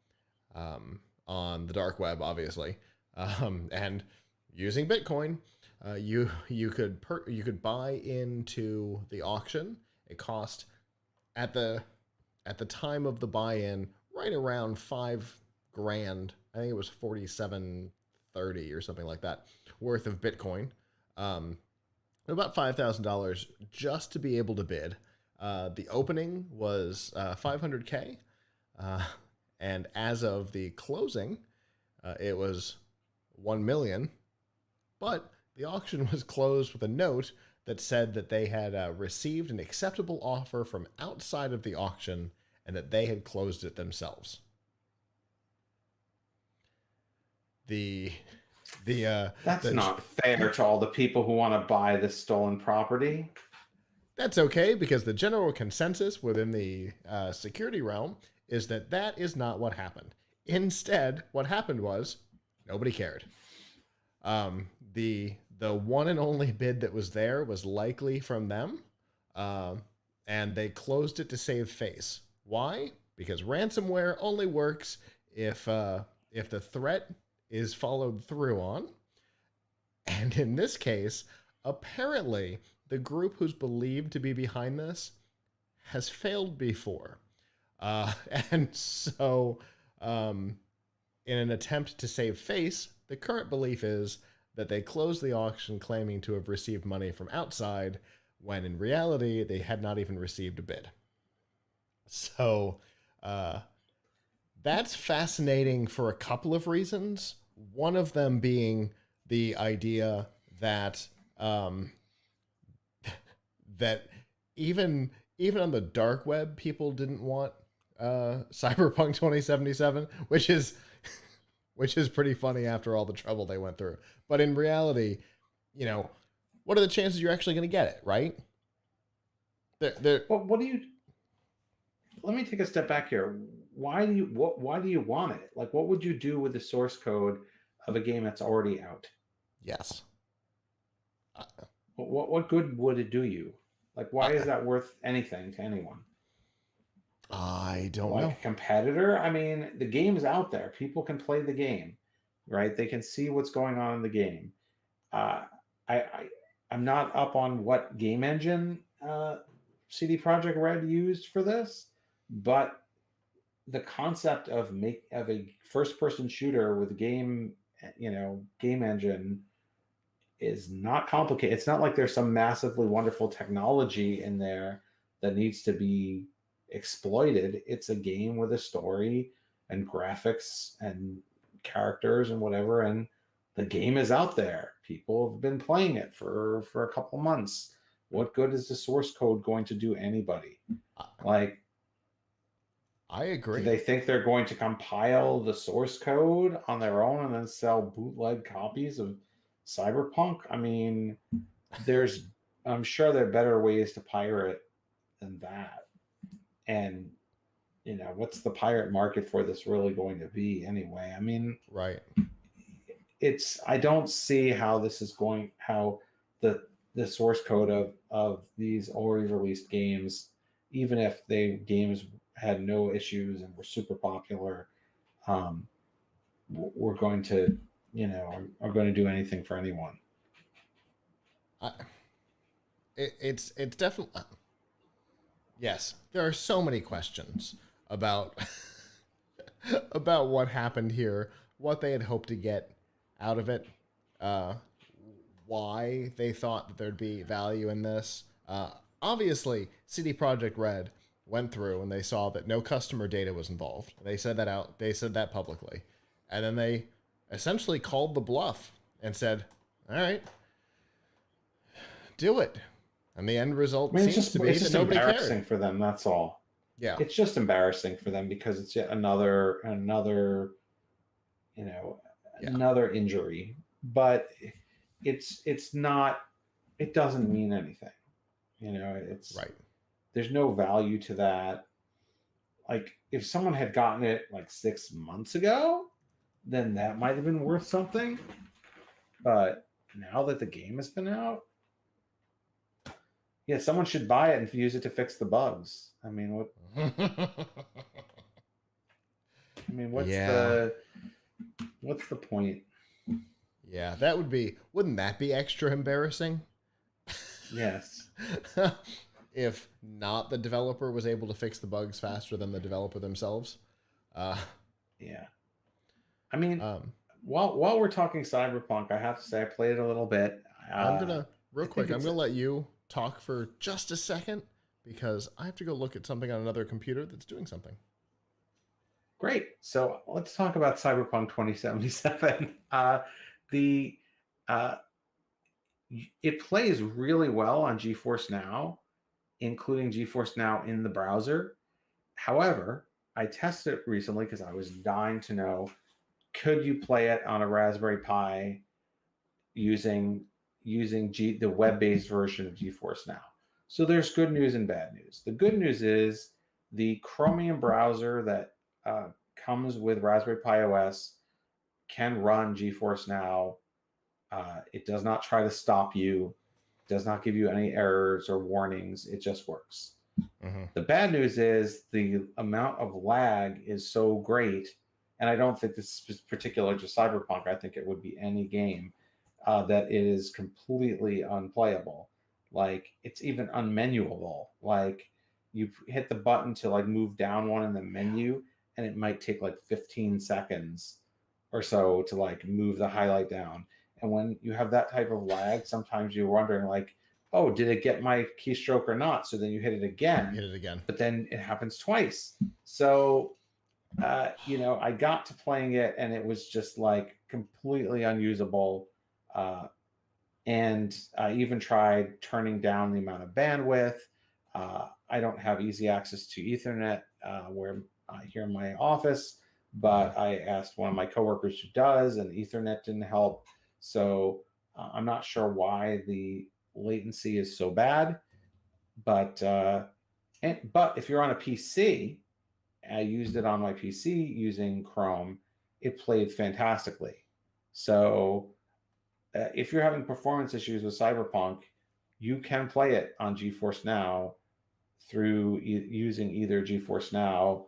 on the dark web, obviously, and using Bitcoin, you could buy into the auction. It cost at the time of the buy-in right around $5,000. I think it was 4730 or something like that worth of Bitcoin. About $5,000 just to be able to bid. The opening was 500K, and as of the closing, it was 1 million. But the auction was closed with a note that said that they had received an acceptable offer from outside of the auction and that they had closed it themselves. That's not fair to all the people who want to buy this stolen property. That's okay, because the general consensus within the security realm is that is not what happened. Instead, what happened was nobody cared. The one and only bid that was there was likely from them, and they closed it to save face. Why? Because ransomware only works if the threat is followed through on. And in this case, apparently, the group who's believed to be behind this has failed before. And so, in an attempt to save face, the current belief is that they closed the auction claiming to have received money from outside, when in reality, they had not even received a bid. So, that's fascinating for a couple of reasons. One of them being the idea that that even on the dark web, people didn't want Cyberpunk 2077, which is pretty funny after all the trouble they went through. But in reality, you know, what are the chances you're actually going to get it, right? They're, Well, what do you? Let me take a step back here. Why do you Why do you want it? Like, what would you do with the source code of a game that's already out? yes. What good would it do you? Like, why is I, that worth anything to anyone? I don't Like know. a competitor? I mean, the game's out there. People can play the game, right? They can see what's going on in the game. Uh, I I'm not up on what game engine CD Projekt Red used for this, but the concept of a first person shooter with game engine is not complicated. It's not like there's some massively wonderful technology in there that needs to be exploited. It's a game with a story and graphics and characters and whatever, and the game is out there. People have been playing it for a couple months. What good is the source code going to do anybody? Like, I do agree. they think they're going to compile the source code on their own and then sell bootleg copies of Cyberpunk? I mean, there's, I'm sure there are better ways to pirate than that. And, what's the pirate market for this really going to be anyway? I mean, Right. I don't see how this is going, how the source code of these already released games, even if games had no issues and were super popular, um, we're going to, are going to do anything for anyone. I, it's definitely yes. There are so many questions about about what happened here, what they had hoped to get out of it, uh, why they thought that there'd be value in this. Obviously, CD Projekt Red went through and they saw that no customer data was involved. They said that out. They said that publicly, and then they essentially called the bluff and said, "All right, do it." And the end I result mean, seems to be it's that just nobody embarrassing cared. for them. That's all. Yeah, It's just embarrassing for them because it's yet you know, yeah, another injury. But it's not. It doesn't mean anything. It's right. there's no value to that. Like, if someone had gotten it like 6 months ago, then that might have been worth something. But now that the game has been out, yeah, someone should buy it and use it to fix the bugs. I mean, what? I mean, Yeah, what's the point? yeah. That would be. Wouldn't that be extra embarrassing? Yes. If not the developer was able to fix the bugs faster than the developer themselves. Uh, Yeah. I mean, um, while we're talking Cyberpunk, I have to say I played it a little bit. I'm gonna I real think quick. I'm it's gonna let you talk for just a second because I have to go look at something on another computer that's doing something. great. So let's talk about Cyberpunk 2077. The uh, it plays really well on GeForce Now, including GeForce Now in the browser. However, I tested it recently because I was dying to know, could you play it on a Raspberry Pi using the web-based version of GeForce Now? So there's good news and bad news. The good news is the Chromium browser that comes with Raspberry Pi OS can run GeForce Now. It does not try to stop you, does not give you any errors or warnings. It just works. Mm-hmm. The bad news is the amount of lag is so great, and I don't think this is particular to Cyberpunk. I think it would be any game that it is completely unplayable. Like, it's even unmenuable. Like, you hit the button to like move down one in the menu, and it might take like 15 seconds or so to like move the highlight down. And when you have that type of lag, sometimes you're wondering like, oh, did it get my keystroke or not? So then you hit it again, Hit it again. but then it happens twice. So, I got to playing it and it was just like completely unusable. And I even tried turning down the amount of bandwidth. I don't have easy access to Ethernet where here in my office, but I asked one of my coworkers who does, and Ethernet didn't help. So I'm not sure why the latency is so bad, but but if you're on a PC, I used it on my PC using Chrome. It played fantastically. So if you're having performance issues with Cyberpunk, you can play it on GeForce Now through using either GeForce Now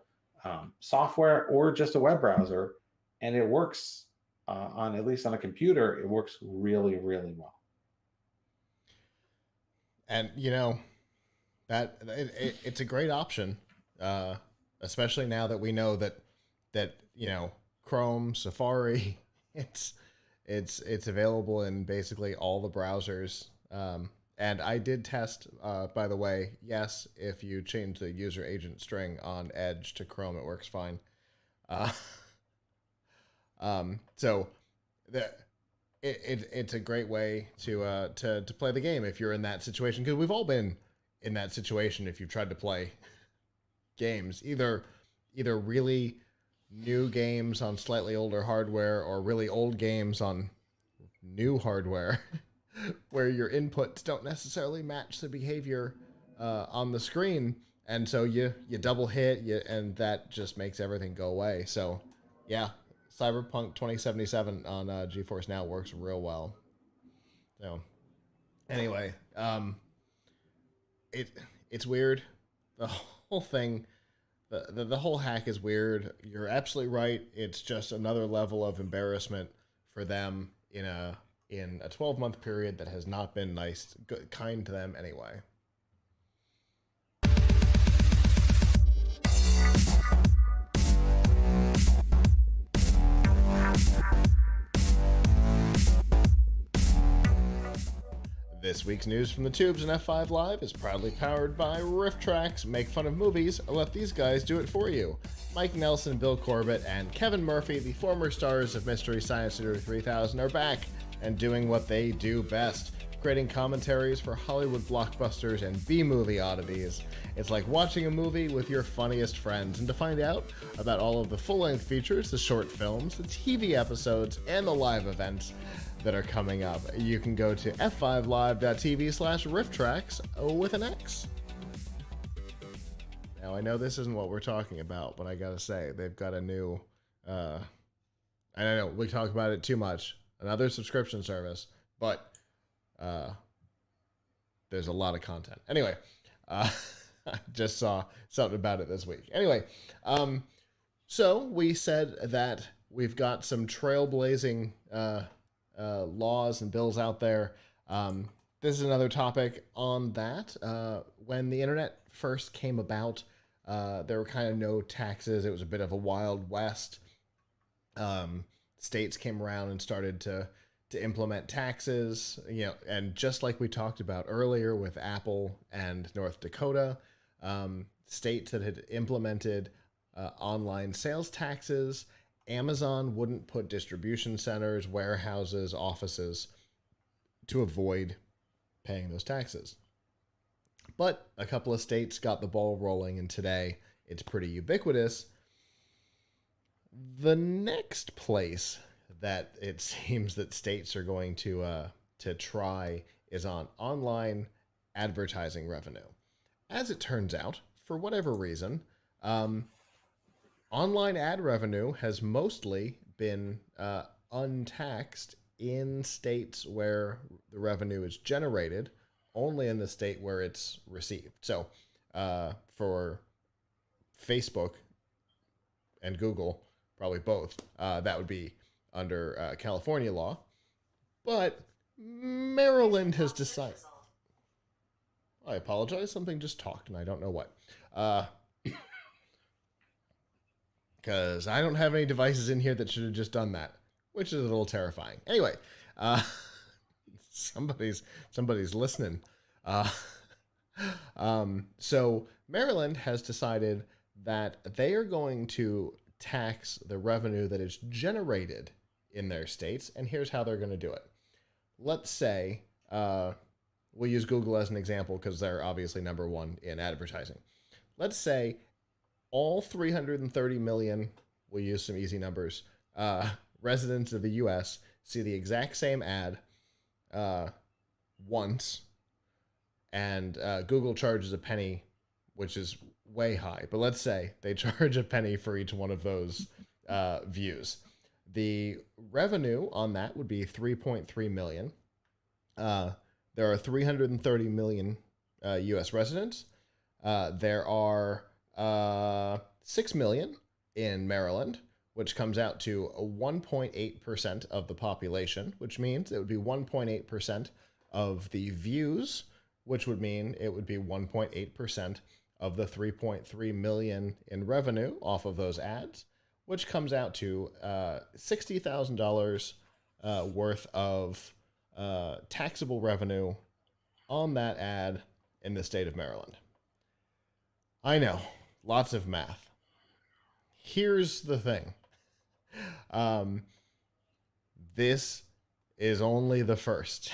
software or just a web browser, and it works on at least on a computer. It works really, really well. And that it's a great option, especially now that we know that Chrome, Safari, it's available in basically all the browsers. And I did test, by the way. Yes, if you change the user agent string on Edge to Chrome, it works fine. Uh, so it's a great way to play the game if you're in that situation, because we've all been in that situation if you've tried to play games, either really new games on slightly older hardware or really old games on new hardware where your inputs don't necessarily match the behavior on the screen, and so you double hit and that just makes everything go away. So yeah, Cyberpunk 2077 on GeForce Now works real well. So anyway, it it's weird. The whole thing, the whole hack is weird. You're absolutely right. It's just another level of embarrassment for them in a 12-month period that has not been nice, kind to them anyway. This week's news from the tubes and F5 Live is proudly powered by Riff Tracks. Make fun of movies, or let these guys do it for you. Mike Nelson, Bill Corbett, and Kevin Murphy, the former stars of Mystery Science Theater 3000, are back and doing what they do best, creating commentaries for Hollywood blockbusters and B-movie oddities. It's like watching a movie with your funniest friends, and to find out about all of the full-length features, the short films, the TV episodes, and the live events that are coming up, you can go to f5live.tv/rifftracks with an X. Now, I know this isn't what we're talking about, but I gotta say, they've got a new, I don't know, we talk about it too much, another subscription service, but there's a lot of content. Anyway, I just saw something about it this week. Anyway, so we said that we've got some trailblazing laws and bills out there. This is another topic on that. When the internet first came about, there were kind of no taxes. It was a bit of a wild west. States came around and started to implement taxes, and just like we talked about earlier with Apple and North Dakota, states that had implemented online sales taxes. Amazon wouldn't put distribution centers, warehouses, offices to avoid paying those taxes. But a couple of states got the ball rolling, and today it's pretty ubiquitous. The next place that it seems that states are going to try is on online advertising revenue. As it turns out, for whatever reason, online ad revenue has mostly been untaxed in states where the revenue is generated, only in the state where it's received. So for Facebook and Google, probably both, that would be under California law. But Maryland has decided... I apologize, something just talked and I don't know what. Because I don't have any devices in here that should have just done that, which is a little terrifying. Anyway, somebody's listening. So Maryland has decided that they are going to tax the revenue that is generated in their states, and here's how they're going to do it. Let's say we'll use Google as an example because they're obviously number one in advertising. Let's say all 330 million, we'll use some easy numbers, residents of the US see the exact same ad once, and Google charges a penny, which is way high. But let's say they charge a penny for each one of those views. The revenue on that would be 3.3 million. There are 330 million U.S. residents. There are 6 million in Maryland, which comes out to 1.8% of the population, which means it would be 1.8% of the views, which would mean it would be 1.8% of the 3.3 million in revenue off of those ads, which comes out to $60,000 worth of taxable revenue on that ad in the state of Maryland. I know, lots of math. Here's the thing. This is only the first.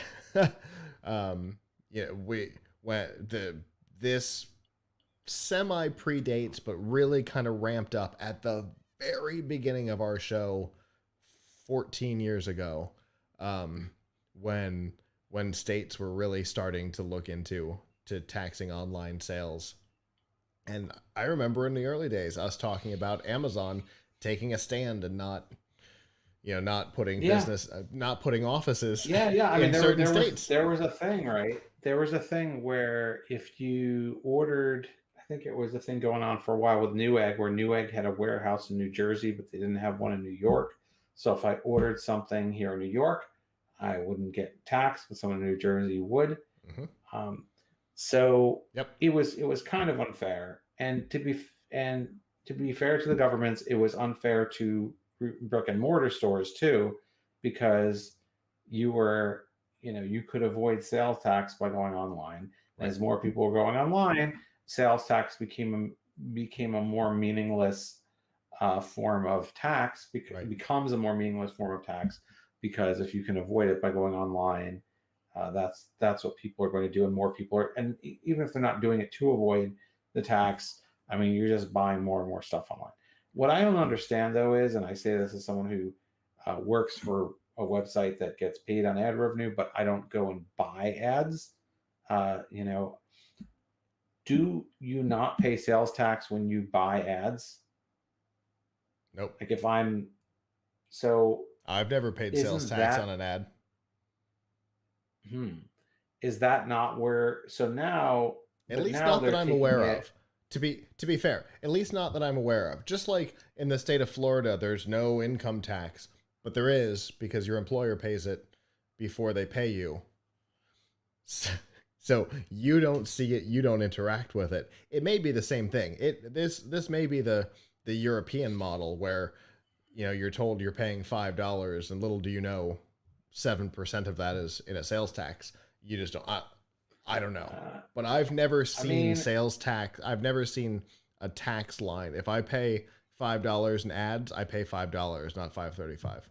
This semi predates, but really kind of ramped up at the very beginning of our show 14 years ago, when states were really starting to look into taxing online sales. And I remember in the early days us talking about Amazon taking a stand and not putting business, not putting offices I mean, in certain states. There was a thing, right? There was a thing where if you ordered, I think it was a thing going on for a while with Newegg, where Newegg had a warehouse in New Jersey, but they didn't have one in New York. So if I ordered something here in New York, I wouldn't get taxed, but someone in New Jersey would. Mm-hmm. It was kind of unfair, and to be fair to the governments, it was unfair to brick and mortar stores too, because you could avoid sales tax by going online. Right. As more people were going online, sales tax became a more meaningless form of tax. Becomes a more meaningless form of tax, because if you can avoid it by going online, that's what people are going to do, and more people are. And even if they're not doing it to avoid the tax, I mean, you're just buying more and more stuff online. What I don't understand, though, is, and I say this as someone who works for a website that gets paid on ad revenue, but I don't go and buy ads. Do you not pay sales tax when you buy ads? Nope. Like if I've never paid sales tax on an ad. Is that not where? So now, at least not that I'm aware of. To be fair, at least not that I'm aware of. Just like in the state of Florida, there's no income tax, but there is because your employer pays it before they pay you. So you don't see it, you don't interact with it. It may be the same thing. This may be the European model where you're told you're paying $5, and little do you know, 7% of that is in a sales tax. You just don't. I don't know, but I've never seen sales tax. I've never seen a tax line. If I pay $5 in ads, I pay $5, not $5.35.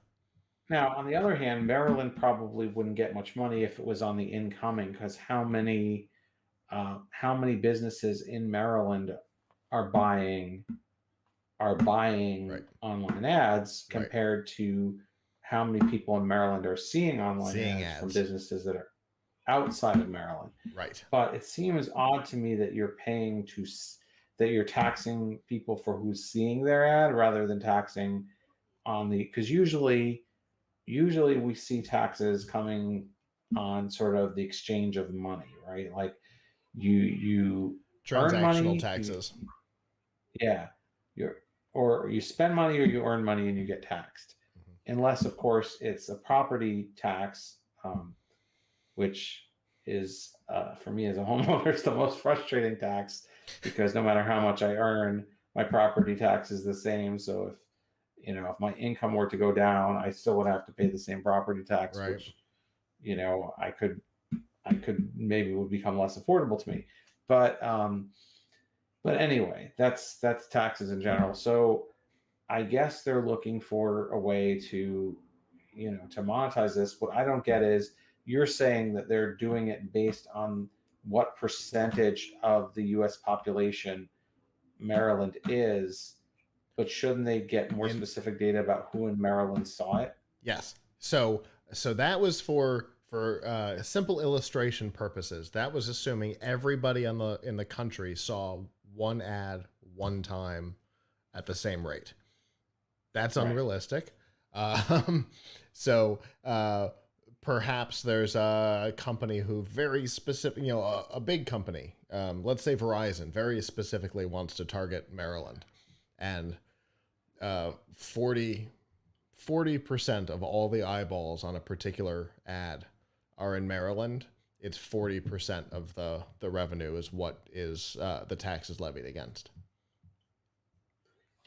Now, on the other hand, Maryland probably wouldn't get much money if it was on the incoming, because how many businesses in Maryland are buying right. online ads compared to how many people in Maryland are seeing online ads from businesses that are outside of Maryland. Right. But it seems odd to me that you're taxing people for who's seeing their ad rather than taxing on because usually we see taxes coming on sort of the exchange of money, right? Like you transactional earn money, taxes. Or you spend money or you earn money and you get taxed. Mm-hmm. Unless, of course, it's a property tax, which is, for me as a homeowner, it's the most frustrating tax, because no matter how much I earn, my property tax is the same. So if my income were to go down, I still would have to pay the same property tax, right. Which, I could maybe would become less affordable to me. But anyway, that's taxes in general. So I guess they're looking for a way to monetize this. What I don't get is, you're saying that they're doing it based on what percentage of the U.S. population Maryland is, but shouldn't they get more In specific data about who in Maryland saw it? Yes. So that was for simple illustration purposes. That was assuming everybody in the country saw one ad one time at the same rate. That's Right. unrealistic. Um, so perhaps there's a company who very specific, a big company, let's say Verizon, very specifically wants to target Maryland, and 40% of all the eyeballs on a particular ad are in Maryland. It's 40% of the revenue is what is the tax is levied against.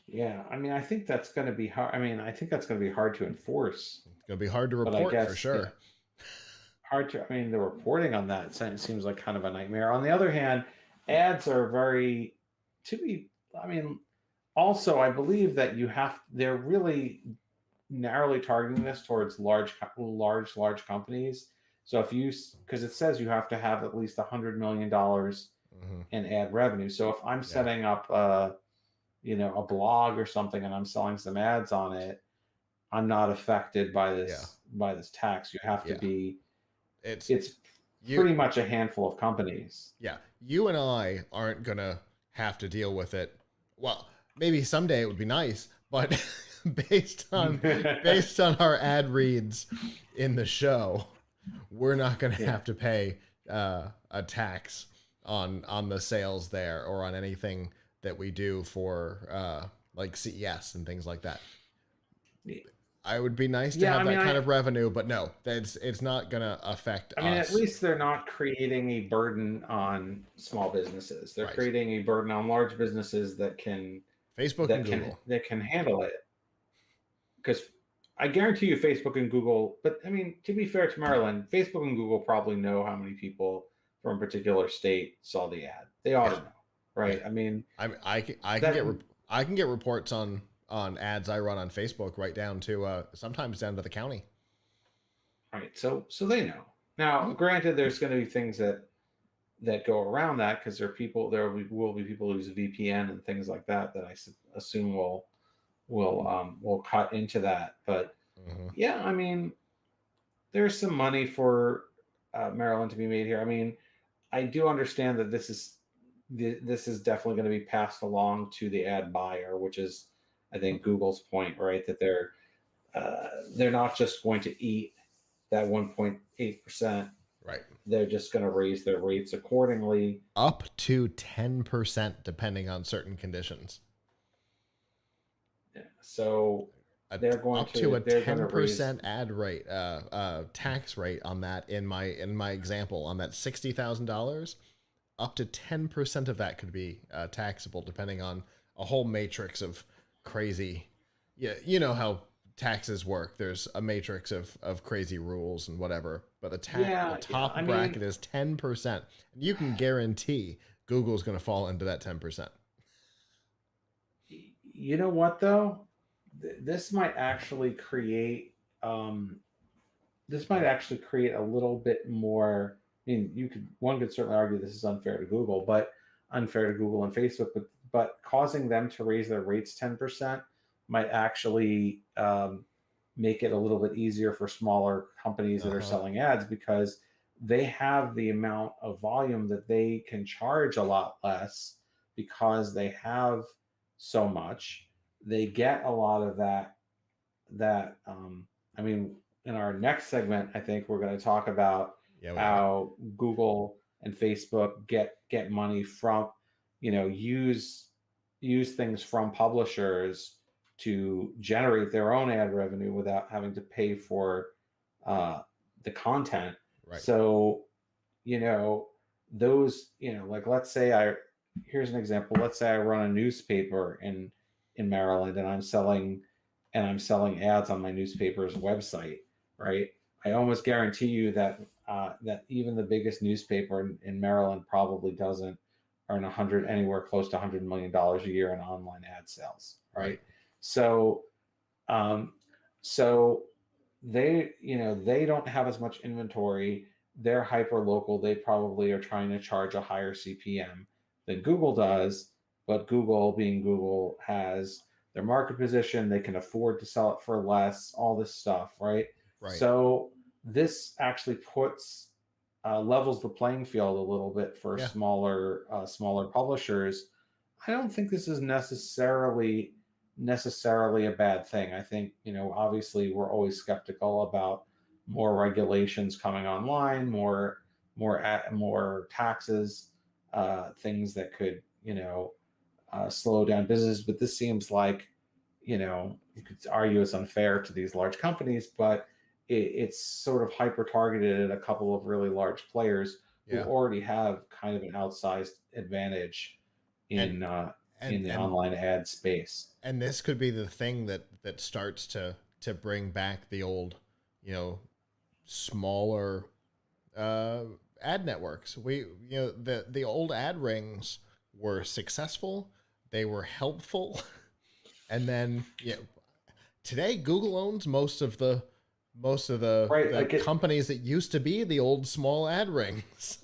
Yeah, I mean, I think that's going to be hard. I mean, I think that's going to be hard to enforce. It's going to be hard to But I report for guess, sure. hard to. I mean, the reporting on that seems like kind of a nightmare. On the other hand, ads are very to be. I mean, also, I believe that they're really narrowly targeting this towards large companies. So if you, because it says you have to have at least $100 million Mm-hmm. in ad revenue. So if I'm Yeah. setting up a blog or something and I'm selling some ads on it, I'm not affected by this tax. You have to be. It's pretty much a handful of companies. Yeah, you and I aren't gonna have to deal with it. Well, maybe someday it would be nice, but based on our ad reads in the show, we're not gonna have to pay a tax on the sales there or on anything that we do for like CES and things like that. I would be nice to have that kind of revenue, but no, it's not gonna affect us. I mean, at least they're not creating a burden on small businesses. They're creating a burden on large businesses that can Facebook and Google that can handle it. Because I guarantee you, Facebook and Google. But I mean, to be fair to Maryland, Facebook and Google probably know how many people from a particular state saw the ad. They ought to know, right? Yeah. I mean, I can get reports on ads I run on Facebook right down to sometimes down to the county. Right. So they know. Now, granted, there's going to be things that go around that because there will be people who use VPN and things like that I assume will cut into that. But yeah, I mean, there's some money for Maryland to be made here. I mean, I do understand that this is definitely going to be passed along to the ad buyer, which is, I think, Google's point, right? That they're not just going to eat that 1.8%. Right. They're just going to raise their rates accordingly. Up to 10%, depending on certain conditions. Yeah. So they're going up to a 10% ad rate, tax rate on that. In my example, on that $60,000, up to 10% of that could be taxable, depending on a whole matrix of crazy. Yeah, you know how taxes work. There's a matrix of crazy rules and whatever. But the top bracket is 10%. You can guarantee Google's going to fall into that 10%. You know what though? This might actually create a little bit more. I mean, one could certainly argue this is unfair to Google, but unfair to Google and Facebook. But causing them to raise their rates 10% might actually make it a little bit easier for smaller companies that are selling ads, because they have the amount of volume that they can charge a lot less because they have so much. They get a lot of that. I mean, in our next segment, I think we're going to talk about how Google and Facebook get money from, use things from publishers to generate their own ad revenue without having to pay for the content. Right. So, those, like, let's say here's an example. Let's say I run a newspaper in Maryland and I'm selling ads on my newspaper's website, right? I almost guarantee you that even the biggest newspaper in Maryland probably doesn't earn anywhere close to $100 million a year in online ad sales, right? So they don't have as much inventory. They're hyper local. They probably are trying to charge a higher CPM than Google does, but Google, being Google, has their market position. They can afford to sell it for less, all this stuff, right? Right. So this actually puts levels the playing field a little bit for Yeah. smaller publishers. I don't think this is necessarily a bad thing. I think, obviously we're always skeptical about more regulations coming online, more taxes, things that could, slow down business. But this seems like, you could argue it's unfair to these large companies, but it's sort of hyper targeted at a couple of really large players who Yeah. already have kind of an outsized advantage And in the and online ad space. and this could be the thing that starts to bring back the old, you know, smaller uh, ad networks. The old ad rings were successful, they were helpful, and then today Google owns most of the Right, the like it. companies that used to be the old small ad rings.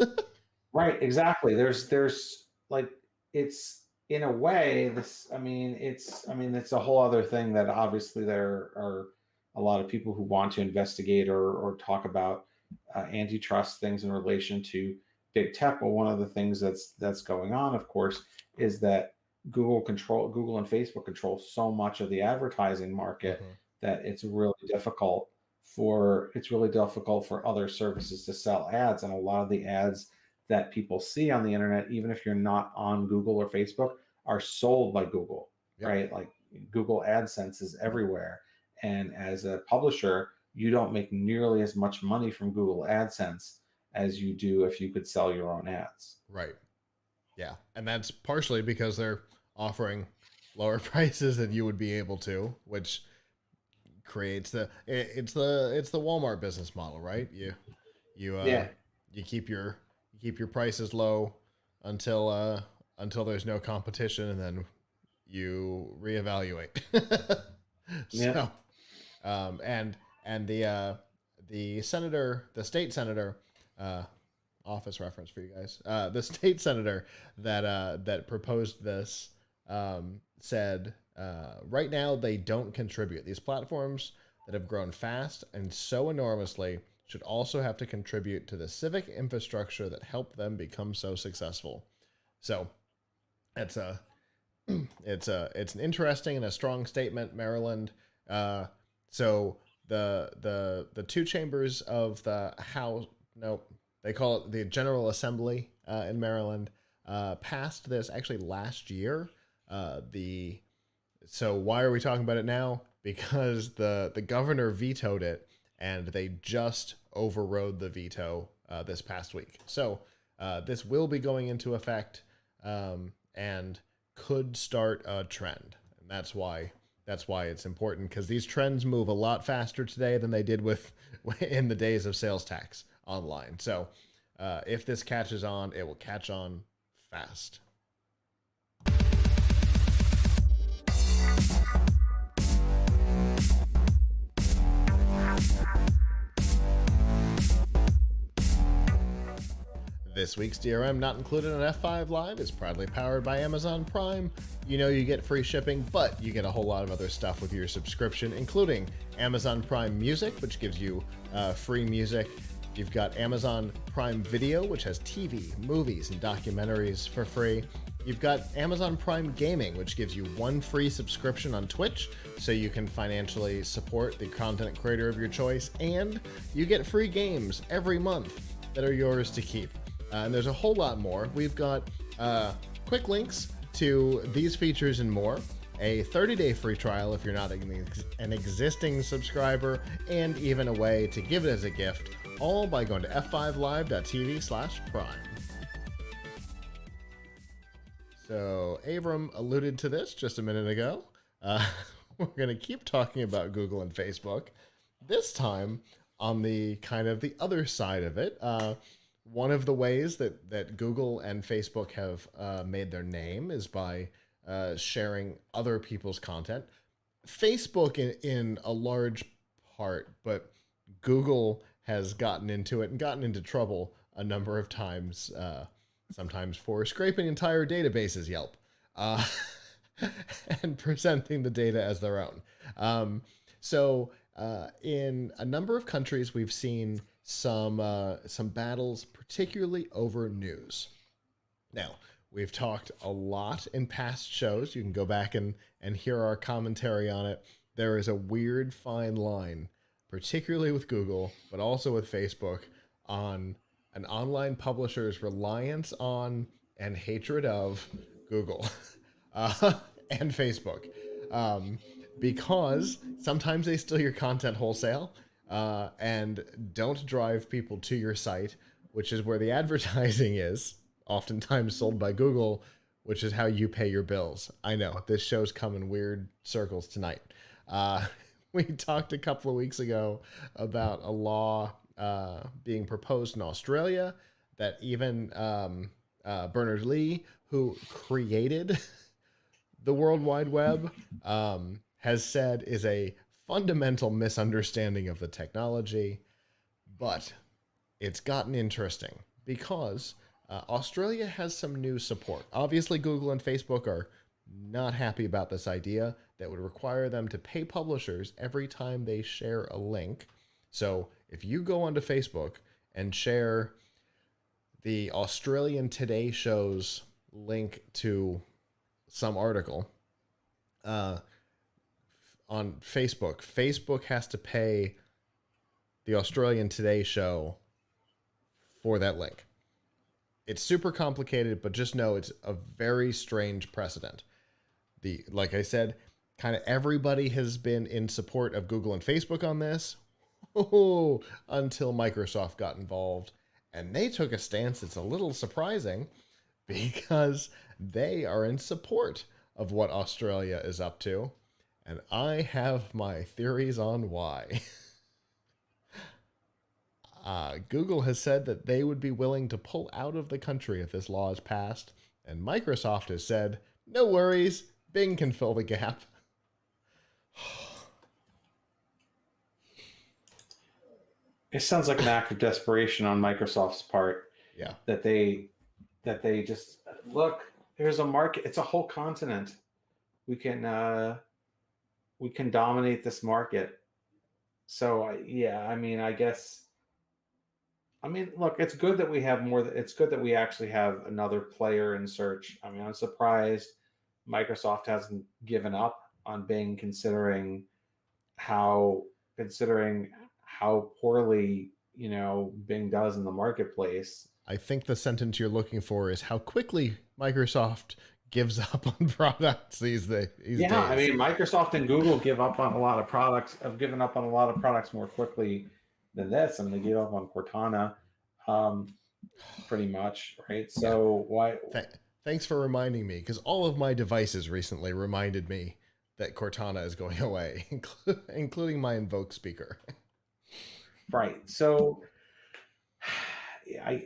Right, exactly. There's like, it's in a way this. It's a whole other thing that obviously there are a lot of people who want to investigate or talk about antitrust things in relation to big tech. But one of the things that's going on, of course, is that Google and Facebook control so much of the advertising market Mhm. that it's really difficult for other services to sell ads, and a lot of the ads that people see on the internet, even if you're not on Google or Facebook, are sold by Google, Yep. right? Like Google AdSense is everywhere. And as a publisher, you don't make nearly as much money from Google AdSense as you do if you could sell your own ads. Right. Yeah, and that's partially because they're offering lower prices than you would be able to, which creates it's the Walmart business model, right? You Yeah. you keep your prices low until there's no competition, and then you reevaluate. Yeah. So and the state senator, uh, office reference for you guys. The state senator that proposed this said right now they don't contribute. These platforms that have grown fast and so enormously should also have to contribute to the civic infrastructure that helped them become so successful. So it's a it's an interesting and a strong statement, Maryland. Uh, so the two chambers of the House, no, they call it the General Assembly in Maryland, passed this actually last year. The So why are we talking about it now? Because the governor vetoed it, and they just overrode the veto this past week. So this will be going into effect, and could start a trend, and that's why it's important, because these trends move a lot faster today than they did with in the days of sales tax online. So if this catches on, it will catch on fast. This week's DRM not included on F5 Live is proudly powered by Amazon Prime. You get free shipping, but you get a whole lot of other stuff with your subscription, including Amazon Prime Music, which gives you free music. You've got Amazon Prime Video, which has TV, movies, and documentaries for free. You've got Amazon Prime Gaming, which gives you one free subscription on Twitch, so you can financially support the content creator of your choice, and you get free games every month that are yours to keep. And there's a whole lot more. We've got quick links to these features and more, a 30-day free trial if you're not an existing subscriber, and even a way to give it as a gift, all by going to f5live.tv/prime. So Abram alluded to this just a minute ago. We're going to keep talking about Google and Facebook, this time on the kind of the other side of it. One of the ways that Google and Facebook have made their name is by sharing other people's content. Facebook, in a large part, but Google has gotten into it and gotten into trouble a number of times, sometimes for scraping entire databases, Yelp, uh, and presenting the data as their own. In a number of countries, we've seen some battles, particularly over news. Now, we've talked a lot in past shows. You can go back and hear our commentary on it. There is a weird fine line, particularly with Google, but also with Facebook, on an online publisher's reliance on and hatred of Google uh, and Facebook. Because sometimes they steal your content wholesale and don't drive people to your site, which is where the advertising is, oftentimes sold by Google, which is how you pay your bills. I know, this show's come in weird circles tonight. We talked a couple of weeks ago about a law being proposed in Australia that even Berners-Lee, who created the World Wide Web, has said is a fundamental misunderstanding of the technology. But it's gotten interesting because Australia has some new support. Obviously, Google and Facebook are not happy about this idea that would require them to pay publishers every time they share a link. So if you go onto Facebook and share the Australian Today show's link to some article on Facebook, Facebook has to pay the Australian Today show for that link. It's super complicated, but just know it's a very strange precedent. Like I said, kind of everybody has been in support of Google and Facebook on this until Microsoft got involved, and they took a stance that's a little surprising because they are in support of what Australia is up to, and I have my theories on why. Google has said that they would be willing to pull out of the country if this law is passed, and Microsoft has said, no worries, Bing can fill the gap. It sounds like an act of desperation on Microsoft's part. Yeah. That they just look, there's a market, it's a whole continent. We can dominate this market. So I mean, look, it's good that we have more. It's good that we actually have another player in search. I mean, I'm surprised Microsoft hasn't given up on Bing, considering how poorly Bing does in the marketplace. I think the sentence you're looking for is how quickly Microsoft gives up on products these days. I mean, Microsoft and Google give up on a lot of products. Have given up on a lot of products more quickly than this. I mean, they gave up on Cortana, pretty much, right? So why? Thanks for reminding me, because all of my devices recently reminded me that Cortana is going away, including my Invoke speaker. Right. So I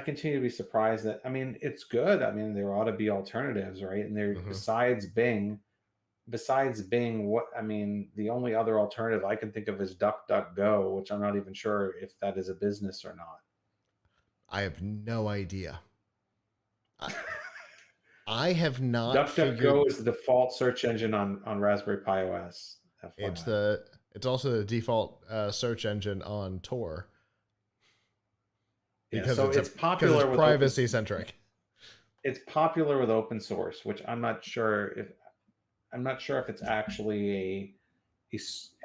continue to be surprised that, I mean, it's good. I mean, there ought to be alternatives, right? And there, besides Bing, the only other alternative I can think of is DuckDuckGo, which I'm not even sure if that is a business or not. I have no idea. I have not. DuckDuckGo is the default search engine on Raspberry Pi OS. It's also the default search engine on Tor. Because it's popular with privacy centric. It's popular with open source, which I'm not sure if it's actually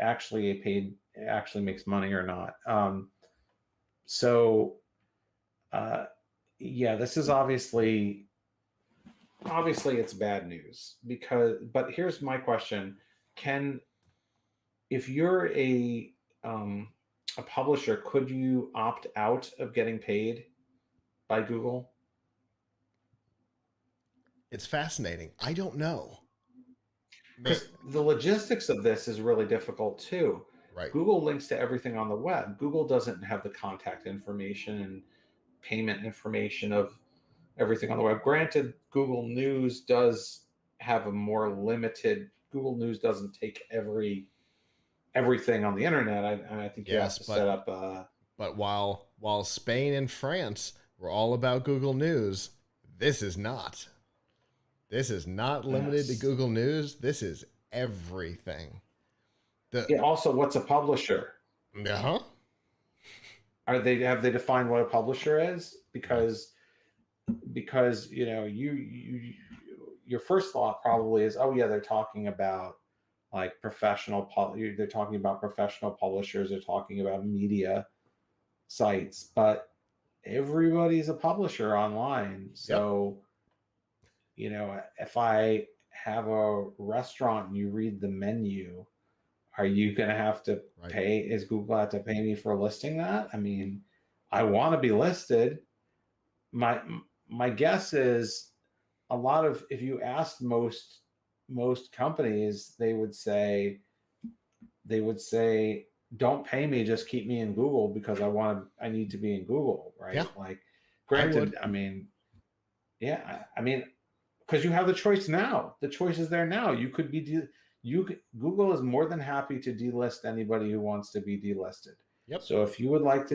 actually makes money or not. This is obviously it's bad news, but here's my question. If you're a publisher, could you opt out of getting paid by Google? It's fascinating. I don't know. Because the logistics of this is really difficult too. Right. Google links to everything on the web. Google doesn't have the contact information and payment information of everything on the web. Granted, Google News does have a more limited. Google News doesn't take every everything on the internet. I think you have Yes, to set up. but while Spain and France were all about Google News, this is not. This is not limited to Yes. Google News. This is everything. Yeah. Also, what's a publisher? Huh? Have they defined what a publisher is? No. Because you your first thought probably is, oh yeah, they're talking about like they're talking about professional publishers, they're talking about media sites, but everybody's a publisher online. Yep. So if I have a restaurant and you read the menu, are you going to have to Right. pay? Is Google have to pay me for listing that? I mean, I want to be listed. My guess is a lot of, if you asked most companies, they would say don't pay me, just keep me in Google because I need to be in Google, right? Yeah. Like, I would. granted, I mean, yeah, I mean, because you have the choice now. The choice is there now. You could be Google is more than happy to delist anybody who wants to be delisted. Yep. So if you would like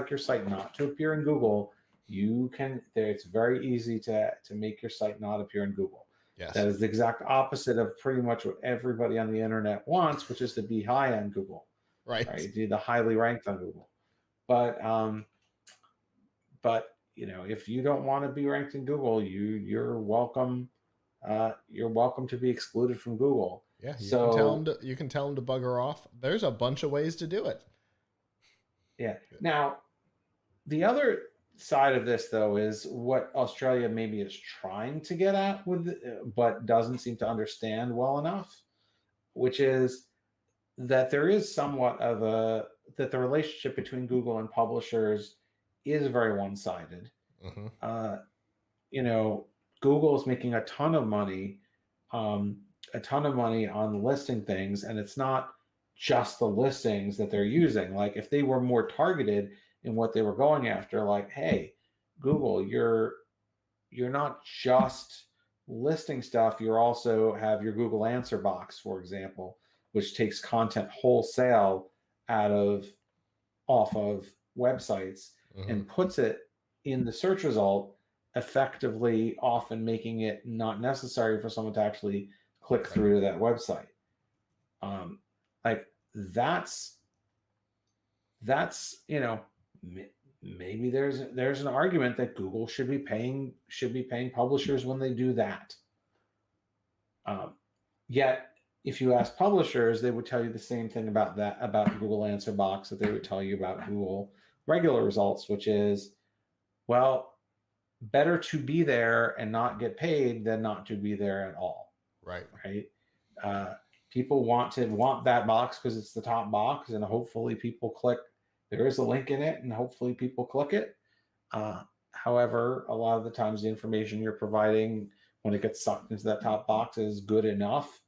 your site not to appear in Google, you can. It's very easy to make your site not appear in Google. Yes. That is the exact opposite of pretty much what everybody on the internet wants, which is to be high on Google. Right. Right? Be the highly ranked on Google. But if you don't want to be ranked in Google, you're welcome. You're welcome to be excluded from Google. Yeah, you can tell them to bugger off. There's a bunch of ways to do it. Yeah. Now, the other side of this, though, is what Australia maybe is trying to get at but doesn't seem to understand well enough, which is that there is somewhat of that the relationship between Google and publishers is very one-sided. Mm-hmm. Google is making a ton of money on listing things, and it's not just the listings that they're using. Like, if they were more targeted in what they were going after, like, hey, Google, you're not just listing stuff, you also have your Google answer box, for example, which takes content wholesale off of websites and puts it in the search result, effectively often making it not necessary for someone to actually click through to that website. Like, that's maybe there's an argument that Google should be paying publishers when they do that. Yet if you ask publishers, they would tell you the same thing about Google Answer Box that they would tell you about Google regular results, which is, well, better to be there and not get paid than not to be there at all. Right. People want that box because it's the top box, and hopefully people click. There is a link in it, and hopefully people click it. However, a lot of the times the information you're providing when it gets sucked into that top box is good enough,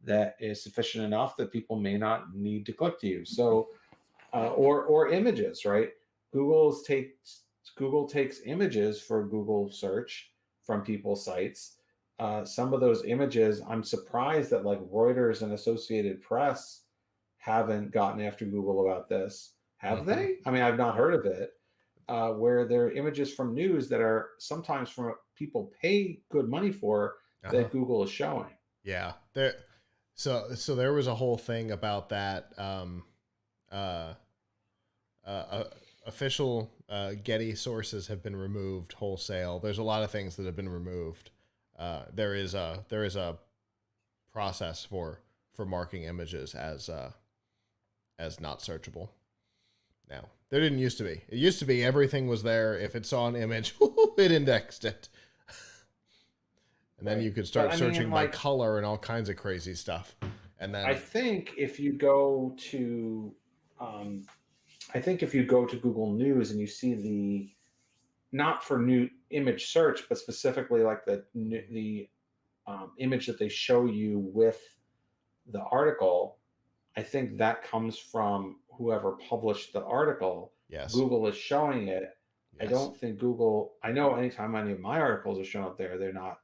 that is sufficient enough that people may not need to click to you. So, or images, right? Google takes images for Google search from people's sites. Some of those images, I'm surprised that like Reuters and Associated Press haven't gotten after Google about this. Have they? I mean, I've not heard of it. Where there are images from news that are sometimes from people pay good money for that Google is showing. Yeah, so there was a whole thing about that. Official Getty sources have been removed wholesale. There's a lot of things that have been removed. There is a process for marking images as not searchable. Now, there didn't used to be. It used to be everything was there. If it saw an image, it indexed it. And then you could start searching by color and all kinds of crazy stuff. And then I think if you go to Google News and you see not for new image search, but specifically like the image that they show you with the article, I think that comes from whoever published the article. Yes. Google is showing it. Yes. I don't think Google, I know anytime any of my articles are shown up there, they're not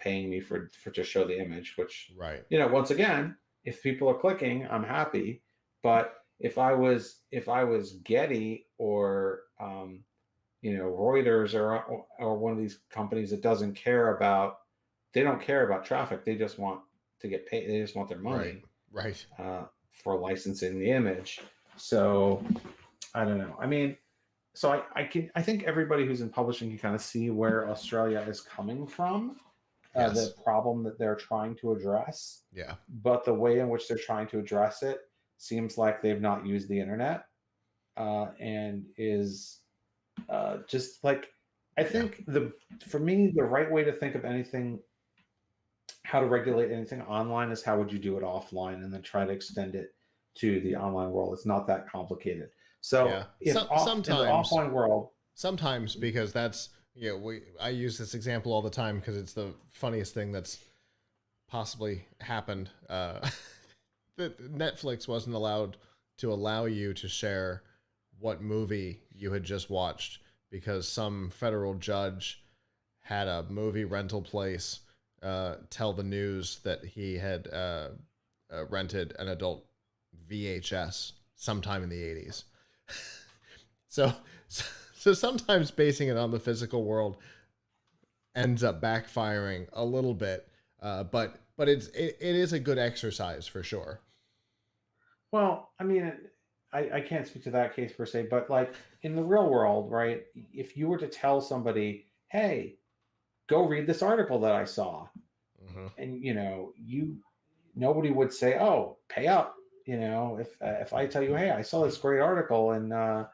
paying me for to show the image, which, right. Once again, If people are clicking, I'm happy. But if I was Getty or Reuters or one of these companies that doesn't care about, they don't care about traffic. They just want to get paid. They just want their Right. money Right. for licensing the image. So I don't know. I mean, so I think everybody who's in publishing can kind of see where Australia is coming from, Yes. the problem that they're trying to address. Yeah. But the way in which they're trying to address it seems like they've not used the internet, and is just like, I think for me, the right way to think of anything, how to regulate anything online, is how would you do it offline, and then try to extend it to the online world. It's not that complicated. So Yeah. if Sometimes in the offline world, sometimes, because that's, I use this example all the time because it's the funniest thing that's possibly happened. That Netflix wasn't allowed to allow you to share what movie you had just watched because some federal judge had a movie rental place tell the news that he had rented an adult VHS sometime in the 80s. So sometimes basing it on the physical world ends up backfiring a little bit, but it is a good exercise for sure. well, I mean, I can't speak to that case per se, but like in the real world, right? If you were to tell somebody, "Hey, go read this article that I saw," Mm-hmm. and nobody would say, "Oh, pay up." If I tell you, "Hey, I saw this great article in the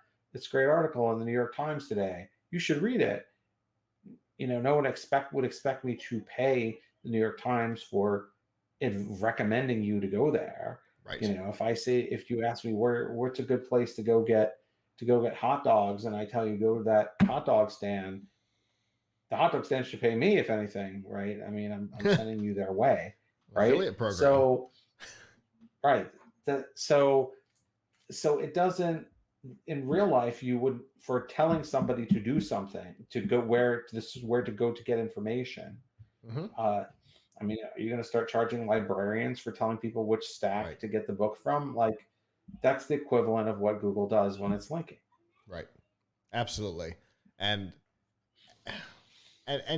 New York Times today. You should read it." No one would expect me to pay the New York Times for recommending you to go there. Right. If you ask me what's a good place to go get hot dogs, and I tell you go to that hot dog stand, the hot dog stand should pay me, if anything, right? I mean, I'm sending you their way, right? Affiliate program. So, right. So it doesn't, in real life, you would, for telling somebody to do something, to go this is where to go to get information. Mm-hmm. I mean, are you going to start charging librarians for telling people which stack to get the book from? Like, that's the equivalent of what Google does when it's linking. Right. Absolutely. And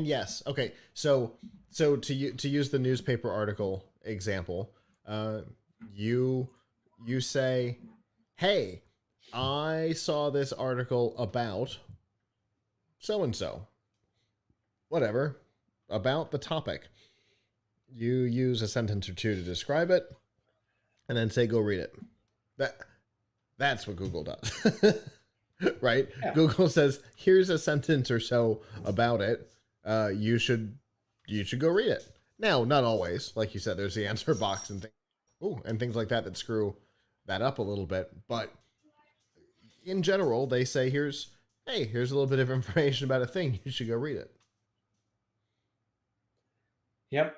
yes. Okay. So to use the newspaper article example, you say, "Hey, I saw this article about so and so, whatever, about the topic." You use a sentence or two to describe it, and then say, "Go read it." That's what Google does, right? Yeah. Google says, "Here's a sentence or so about it. You should go read it." Now, not always, like you said. There's the answer box and things like that screw that up a little bit. But in general, they say, here's a little bit of information about a thing. You should go read it. Yep.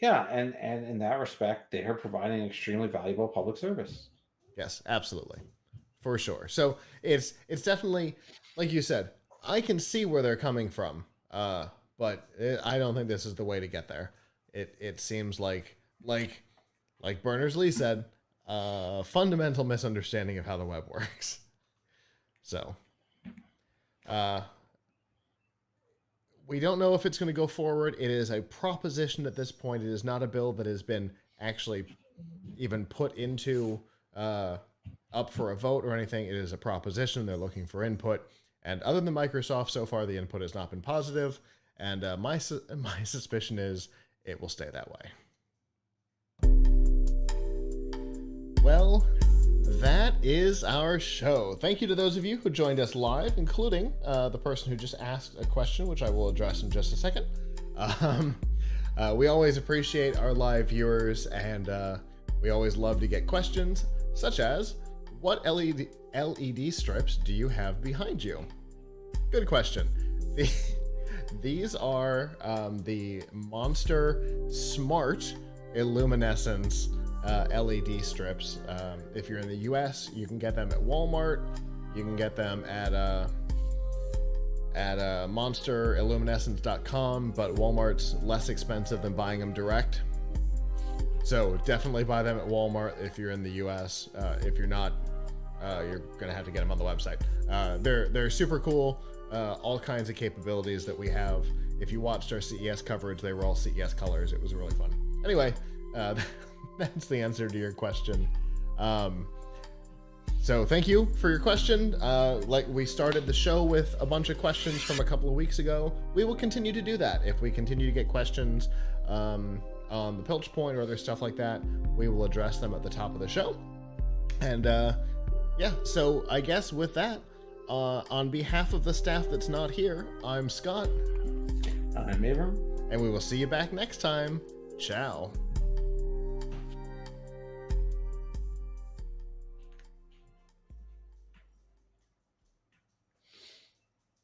Yeah, and in that respect, they are providing an extremely valuable public service. Yes, absolutely, for sure. So it's definitely, like you said, I can see where they're coming from, but I don't think this is the way to get there. It seems like Berners-Lee said, fundamental misunderstanding of how the web works. So, we don't know if it's going to go forward. It is a proposition at this point. It is not a bill that has been actually even put into up for a vote or anything. It is a proposition. They're looking for input. And other than Microsoft, so far the input has not been positive. And my suspicion is it will stay that way. Well, that is our show. Thank you to those of you who joined us live, including the person who just asked a question, which I will address in just a second. We always appreciate our live viewers, and we always love to get questions, such as, what LED strips do you have behind you? Good question. These are the Monster Smart Illuminescence LED strips. If you're in the US, you can get them at Walmart. You can get them at monsterilluminescence.com, but Walmart's less expensive than buying them direct. So definitely buy them at Walmart if you're in the US. If you're not, you're gonna have to get them on the website. They're super cool. All kinds of capabilities that we have. If you watched our CES coverage, they were all CES colors. It was really fun. Anyway, that's the answer to your question. So thank you for your question. Like we started the show with a bunch of questions from a couple of weeks ago. We will continue to do that. If we continue to get questions on the Pilch Point or other stuff like that, we will address them at the top of the show. And yeah, so I guess with that, on behalf of the staff that's not here, I'm Scott. I'm Abram. And we will see you back next time. Ciao.